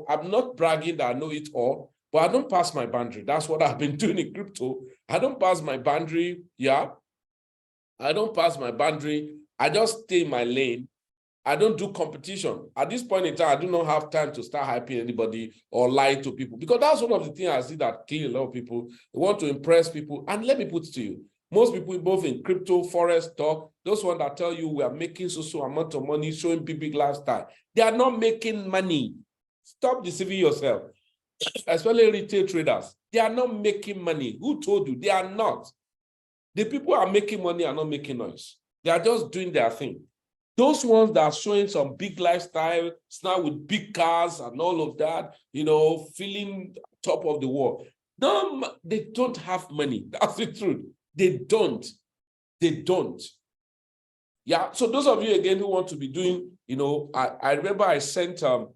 I'm not bragging that I know it all, but I don't pass my boundary. That's what I've been doing in crypto. I don't pass my boundary. Yeah. I don't pass my boundary. I just stay in my lane. I don't do competition. At this point in time, I do not have time to start hyping anybody or lie to people, because that's one of the things I see that kill a lot of people. They want to impress people. And let me put it to you, most people, both in crypto, forex, stock, those ones that tell you we are making so amount of money, showing big lifestyle, they are not making money. Stop deceiving yourself. Especially retail traders, they are not making money. Who told you? They are not. The people who are making money are not making noise. They are just doing their thing. Those ones that are showing some big lifestyle, now with big cars and all of that, feeling top of the world. No, they don't have money. That's the truth. They don't. Yeah. So those of you again who want to be doing, I remember I sent on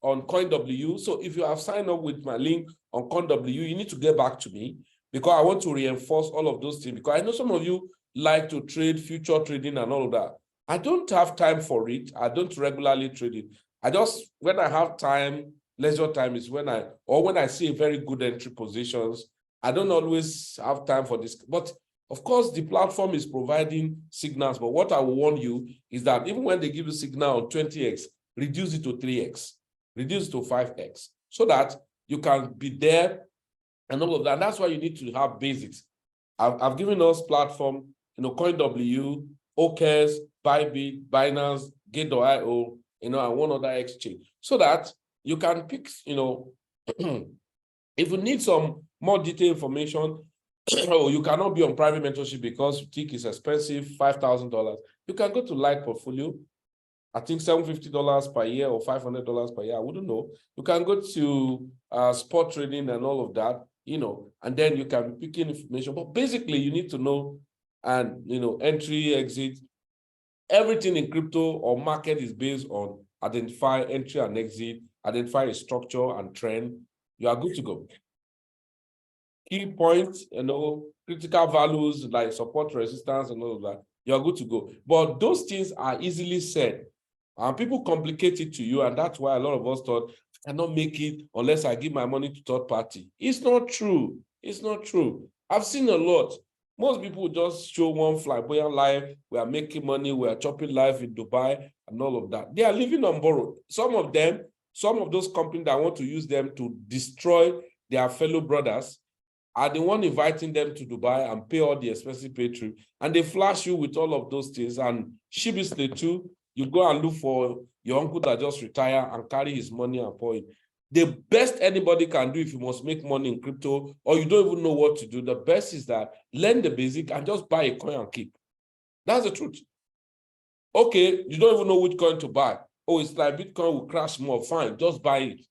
CoinW. So if you have signed up with my link on CoinW, you need to get back to me, because I want to reinforce all of those things, because I know some of you like to trade, future trading and all of that. I don't have time for it. I don't regularly trade it. I just, when I have time, leisure time is when I see a very good entry positions. I don't always have time for this. But of course, the platform is providing signals. But what I will warn you is that even when they give you signal on 20x, reduce it to 3x, reduce it to 5x, so that you can be there and all of that. And that's why you need to have basics. I've given us platform, CoinW, OKES, Bybit, Binance, Gate.io, and one other exchange, so that you can pick, if you need some more detailed information, oh, you cannot be on private mentorship because you think it's expensive, $5,000. You can go to Light Portfolio. I think $750 per year or $500 per year. I wouldn't know. You can go to spot trading and all of that, and then you can be picking information. But basically, you need to know and, entry, exit. Everything in crypto or market is based on identify entry and exit, identify a structure and trend. You are good to go. Key points, critical values like support, resistance, and all of that. You are good to go. But those things are easily said. And people complicate it to you, and that's why a lot of us thought, I cannot make it unless I give my money to third party. It's not true. It's not true. I've seen a lot. Most people just show one flamboyant life. We are making money. We are chopping life in Dubai and all of that. They are living on borrowed. Some of those companies that want to use them to destroy their fellow brothers are the one inviting them to Dubai and pay all the expensive pay trip. And they flash you with all of those things. And sheepishly too, you go and look for your uncle that just retired and carry his money and pour it. The best anybody can do if you must make money in crypto or you don't even know what to do, the best is that learn the basic and just buy a coin and keep. That's the truth. Okay, you don't even know which coin to buy. Oh, it's like Bitcoin will crash more. Fine, just buy it.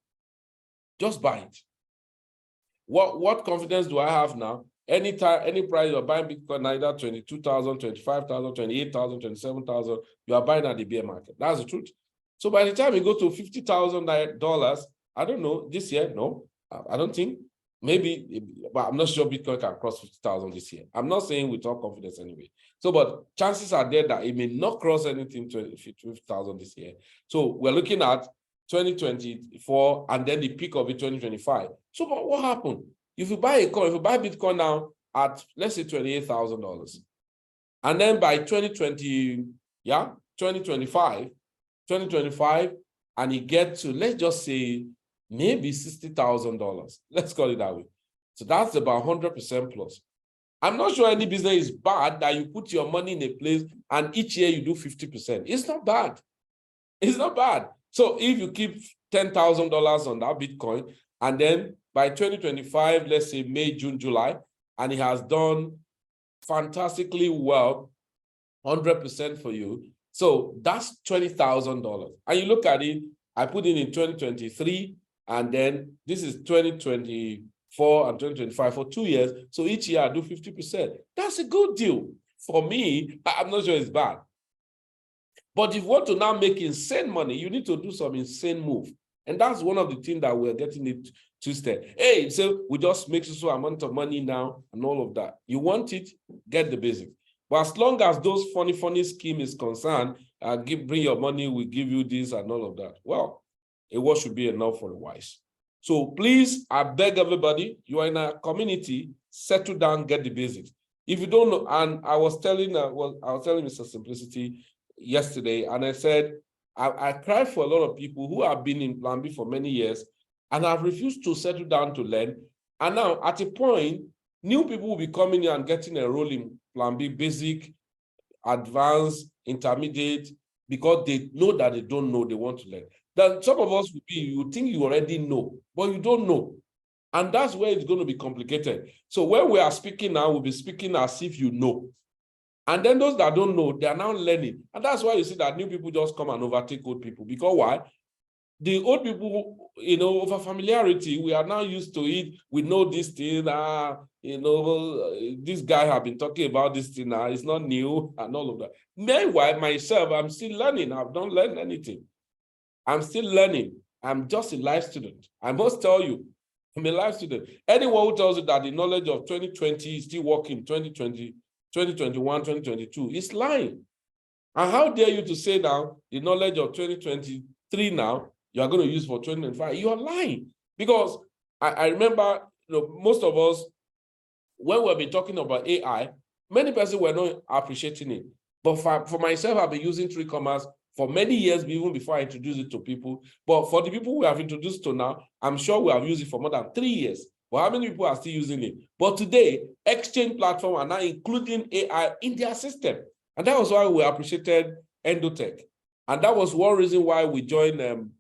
Just buy it. What confidence do I have now? Anytime, any price you're buying Bitcoin, either 22,000, 25,000, 28,000, 27,000, you are buying at the bear market. That's the truth. So by the time you go to $50,000, I don't know, this year, no, I don't think, maybe, but I'm not sure Bitcoin can cross 50,000 this year. I'm not saying with all confidence anyway. So, but chances are there that it may not cross anything to 50,000 this year. So we're looking at 2024 and then the peak of it 2025. So but what happened? If you buy a coin, if you buy Bitcoin now at, let's say, $28,000, and then by 2025, and you get to, let's just say, maybe $60,000. Let's call it that way. So that's about 100% plus. I'm not sure any business is bad that you put your money in a place and each year you do 50%. It's not bad. It's not bad. So if you keep $10,000 on that Bitcoin, and then by 2025, let's say May, June, July, and it has done fantastically well, 100% for you. So that's $20,000. And you look at it, I put it in 2023, and then this is 2024 and 2025 for 2 years. So each year I do 50%. That's a good deal. For me, I'm not sure it's bad. But if you want to now make insane money, you need to do some insane move. And that's one of the things that we're getting it twisted. Hey, so we just make so amount of money now and all of that. You want it, get the basics. But as long as those funny scheme is concerned, bring your money, we give you this and all of that. Well, a word should be enough for the wise. So please, I beg everybody, you are in a community, settle down, get the basics. If you don't know, and I was telling Mr. Simplicity yesterday, and I said, I cried for a lot of people who have been in Plan B for many years and have refused to settle down to learn. And now at a point, new people will be coming in and getting a role in Plan B, basic, advanced, intermediate, because they know that they don't know, they want to learn. Then some of us will be, you think you already know, but you don't know. And that's where it's going to be complicated. So when we are speaking now, we'll be speaking as if you know. And then those that don't know, they are now learning. And that's why you see that new people just come and overtake old people. Because why? The old people, over familiarity, we are now used to it. We know this thing, this guy have been talking about this thing now. It's not new and all of that. Meanwhile, myself, I'm still learning. I've not learned anything. I'm still learning. I'm just a life student. I must tell you, I'm a life student. Anyone who tells you that the knowledge of 2020 is still working 2020, 2021, 2022 is lying. And how dare you to say now the knowledge of 2023 now you are going to use for 2025? You are lying. Because I remember, most of us, when we've been talking about AI, many persons were not appreciating it. But for myself, I've been using 3Commas for many years, even before I introduced it to people. But for the people we have introduced to now, I'm sure we have used it for more than 3 years. But how many people are still using it? But today, exchange platforms are now including AI in their system. And that was why we appreciated Endotech. And that was one reason why we joined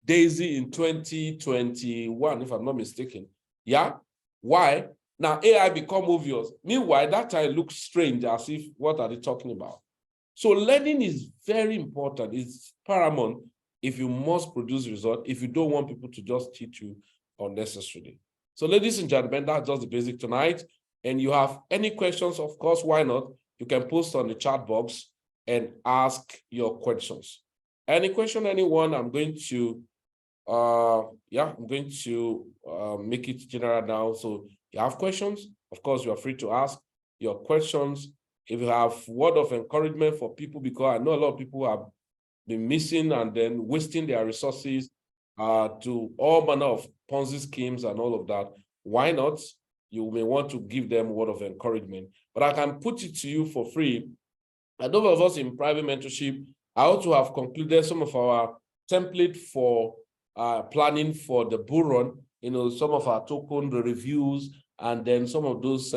Daisy in 2021, if I'm not mistaken. Yeah? Why? Now AI become obvious. Meanwhile, that time looks strange, as if, what are they talking about? So learning is very important. It's paramount if you must produce result, if you don't want people to just teach you unnecessarily. So ladies and gentlemen, that's just the basic tonight. And you have any questions, of course, why not? You can post on the chat box and ask your questions. Any question, anyone, I'm going to make it general now. So you have questions, of course, you are free to ask your questions. If you have word of encouragement for people, because I know a lot of people have been missing and then wasting their resources to all manner of Ponzi schemes and all of that, why not? You may want to give them a word of encouragement, but I can put it to you for free. And those of us in private mentorship, I also have concluded some of our template for planning for the bull run, some of our token, the reviews, and then some of those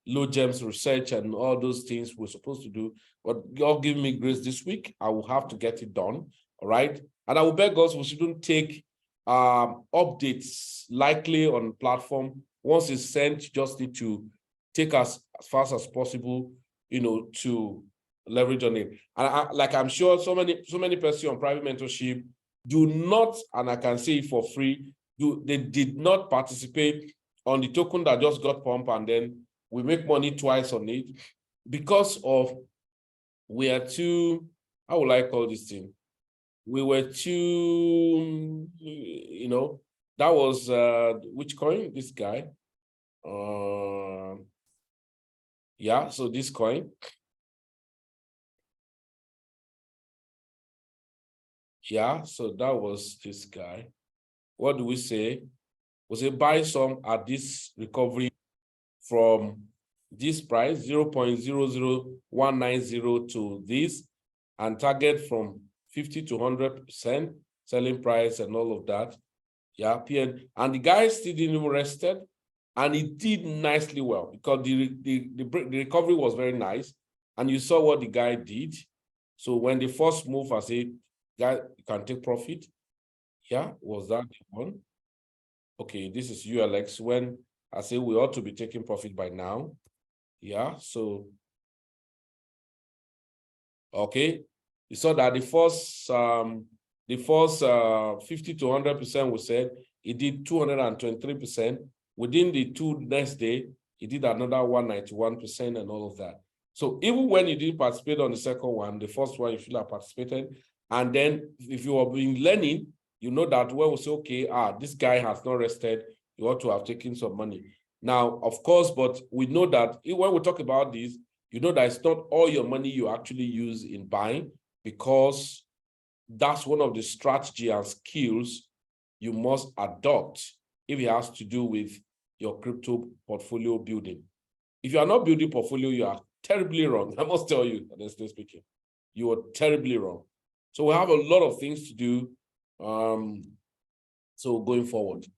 low gems research and all those things we're supposed to do. But God give me grace this week, I will have to get it done, all right? And I will beg us, we shouldn't take updates likely on platform. Once it's sent, you just need to take as fast as possible, to leverage on it. And like I'm sure so many persons on private mentorship do not, and I can say it for free, they did not participate on the token that just got pumped, and then we make money twice on it because of we are too, how would I call this thing? We were too, that was which coin? This guy. Yeah, so this coin. Yeah, so that was this guy. What do we say? We say buy some at this recovery from this price, 0.00190 to this, and target from 50 to 100% selling price and all of that. Yeah, PN. And the guy still didn't even rested, and he did nicely well because the recovery was very nice. And you saw what the guy did. So when the first move, I said, guy, you can take profit. Yeah, was that the one? Okay, this is ULX when I say we ought to be taking profit by now. Yeah, so okay. You saw that the first 50 to 100% we said it did 223%. Within the two next day, it did another 191% and all of that. So even when you didn't participate on the second one, the first one you should have participated. And then if you have been learning, you know that when we say, okay, this guy has not rested, you ought to have taken some money. Now, of course, but we know that when we talk about this, you know that it's not all your money you actually use in buying, because that's one of the strategy and skills you must adopt if it has to do with your crypto portfolio building. If you are not building portfolio, you are terribly wrong. I must tell you, honestly speaking, you are terribly wrong. So we have a lot of things to do. So going forward.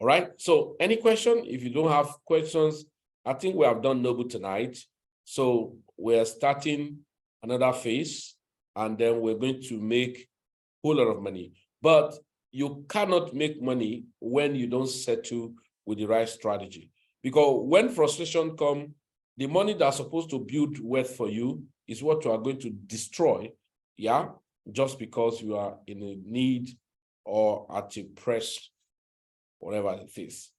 All right. So any question? If you don't have questions, I think we have done Noble tonight. So we're starting another phase, and then we're going to make a whole lot of money. But you cannot make money when you don't settle with the right strategy. Because when frustration comes, the money that's supposed to build wealth for you is what you are going to destroy, yeah, just because you are in a need or at a press, whatever it is.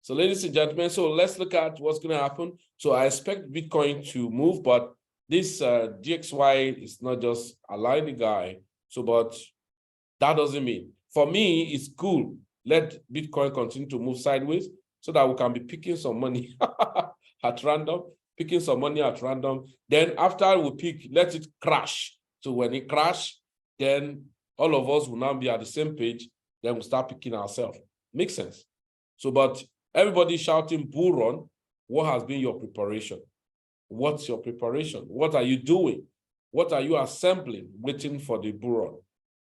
So ladies and gentlemen, so let's look at what's going to happen. So I expect Bitcoin to move, but this DXY is not just allowing the guy. So, but that doesn't mean, for me, it's cool. Let Bitcoin continue to move sideways so that we can be picking some money at random, picking some money at random. Then after we pick, let it crash. So when it crash, then all of us will now be at the same page. Then we'll start picking ourselves. Makes sense. So, but everybody shouting bull run, what has been your preparation? What's your preparation? What are you doing? What are you assembling, waiting for the bull run?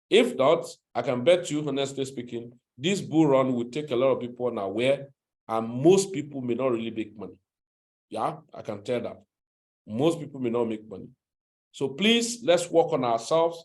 If not, I can bet you, honestly speaking, this bull run will take a lot of people unaware, and most people may not really make money. Yeah, I can tell that. Most people may not make money. So please, let's work on ourselves.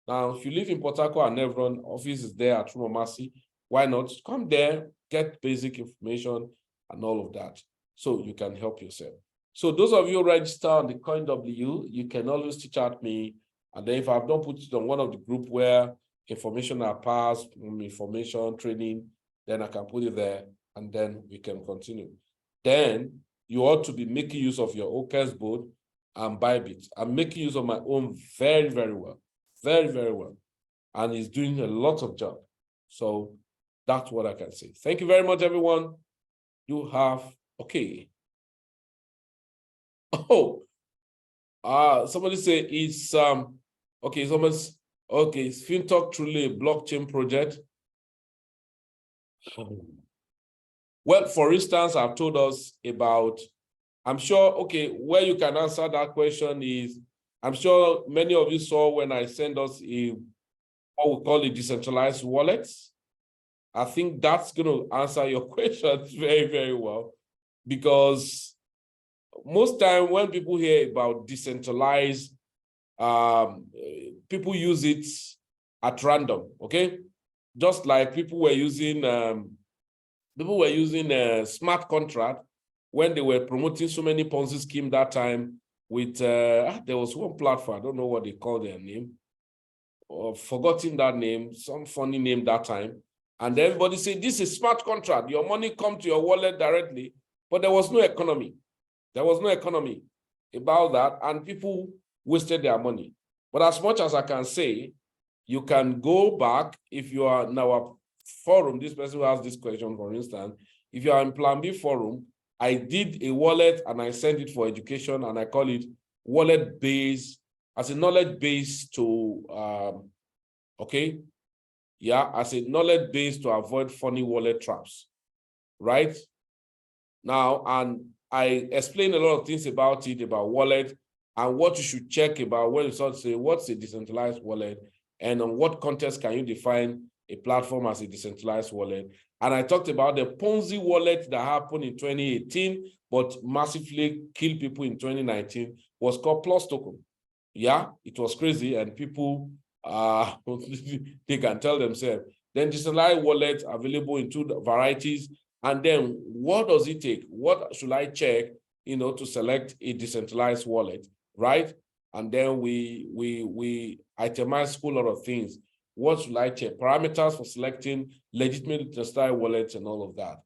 Now, if you live in Port Harcourt and Nevron, office is there at Rumor Mercy, why not come there, get basic information and all of that. so you can help yourself. So those of you register on the CoinW, you can always reach out me. And then if I've not put it on one of the group where information are passed, information, training, then I can put it there and then we can continue. Then you ought to be making use of your OKS board and Bybit. I'm making use of my own very, very well. Very, very well. And he's doing a lot of job. So that's what I can say. Thank you very much, everyone. You have, okay. Oh, somebody say it's, okay, someone's, okay, is FinTalk truly a blockchain project? Well, for instance, I've told us about, I'm sure, okay, where you can answer that question is, I'm sure many of you saw when I sent us what we call a decentralized wallet. I think that's going to answer your questions very, very well, because most time when people hear about decentralized, people use it at random, okay? Just like people were using smart contract when they were promoting so many Ponzi scheme that time with, there was one platform, I don't know what they call their name, or forgotten that name, some funny name that time. And everybody said, this is smart contract, your money come to your wallet directly, but there was no economy. There was no economy about that, and people wasted their money. But as much as I can say, you can go back if you are in our forum, this person who has this question, for instance, if you are in Plan B forum, I did a wallet and I sent it for education and I call it wallet base as a knowledge base to, okay? Yeah, as a knowledge base to avoid funny wallet traps, right? Now, and I explained a lot of things about it, about wallet, and what you should check about when you start to say, what's a decentralized wallet, and on what context can you define a platform as a decentralized wallet. And I talked about the Ponzi wallet that happened in 2018, but massively killed people in 2019, was called Plus Token. Yeah, it was crazy, and people, they can tell themselves. Then decentralized wallet available in 2 varieties. And then what does it take? What should I check, to select a decentralized wallet, right? And then we itemize a whole lot of things. What should I check? Parameters for selecting legitimate decentralized wallets and all of that.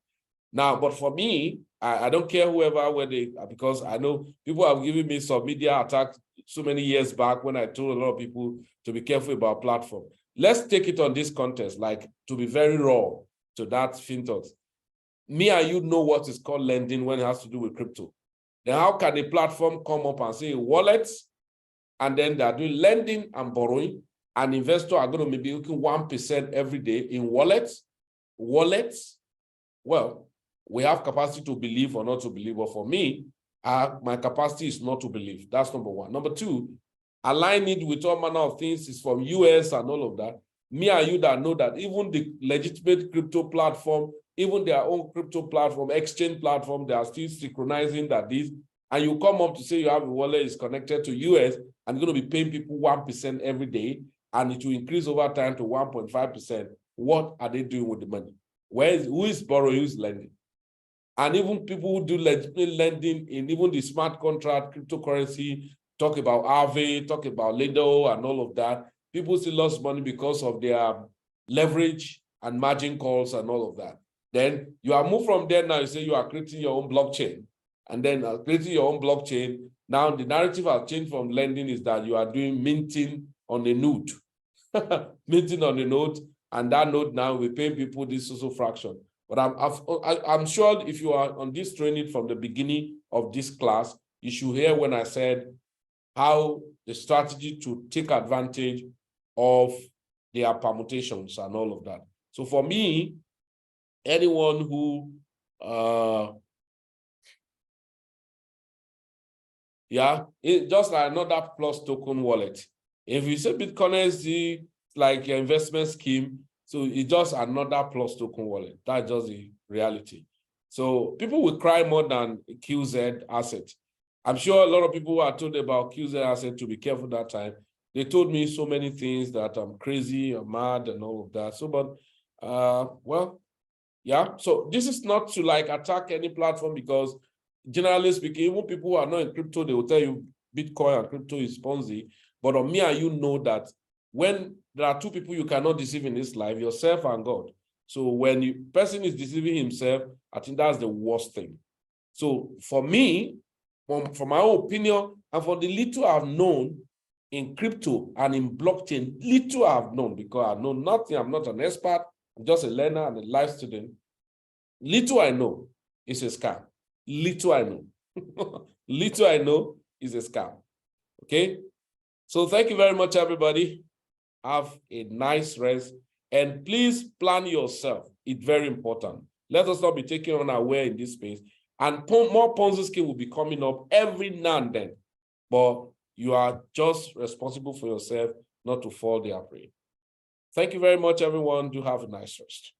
Now, but for me, I don't care where they, because I know people have given me some media attacks so many years back when I told a lot of people to be careful about platform. Let's take it on this context, like to be very raw to that FinTalks. Me and you know what is called lending when it has to do with crypto. Then how can a platform come up and say wallets, and then they're doing lending and borrowing, and investors are going to maybe looking 1% every day in wallets? Well, we have capacity to believe or not to believe, but for me, my capacity is not to believe. That's number one. Number two, align it with all manner of things is from US and all of that. Me and you that know that even the legitimate crypto platform, even their own crypto platform, exchange platform, they are still synchronizing that this, and you come up to say you have a wallet is connected to US and you're going to be paying people 1% every day, and it will increase over time to 1.5%. What are they doing with the money? Who is borrowing, who's lending? And even people who do legitimate lending in even the smart contract, cryptocurrency, talk about Aave, talk about Lido and all of that, people still lost money because of their leverage and margin calls and all of that. Then you are moved from there now, you say you are creating your own blockchain. And then creating your own blockchain, now the narrative has changed from lending is that you are doing minting on a node. Minting on a node, and that node now we pay people this social fraction. But I'm sure if you are on this training from the beginning of this class, you should hear when I said how the strategy to take advantage of their permutations and all of that. So for me, anyone who, it's just like another Plus Token wallet. If you say Bitcoin is like your investment scheme, so it's just another Plus Token wallet. That's just the reality. So people will cry more than QZ asset. I'm sure a lot of people who are told about QZ asset to be careful that time. They told me so many things that I'm crazy, I'm mad, and all of that. So, but, well, yeah. So this is not to like attack any platform, because generally speaking, even people who are not in crypto, they will tell you Bitcoin and crypto is Ponzi. But on me and you know that when there are two people you cannot deceive in this life, yourself and God. So when the person is deceiving himself, I think that's the worst thing. So for me, from my own opinion, and for the little I've known in crypto and in blockchain, little I've known, because I know nothing, I'm not an expert, I'm just a learner and a life student. Little I know is a scam. Little I know. Little I know is a scam. Okay? So thank you very much, everybody. Have a nice rest. And please plan yourself. It's very important. Let us not be taken unaware in this space. And more Ponzi scheme will be coming up every now and then. But you are just responsible for yourself not to fall their prey. Thank you very much, everyone. Do have a nice rest.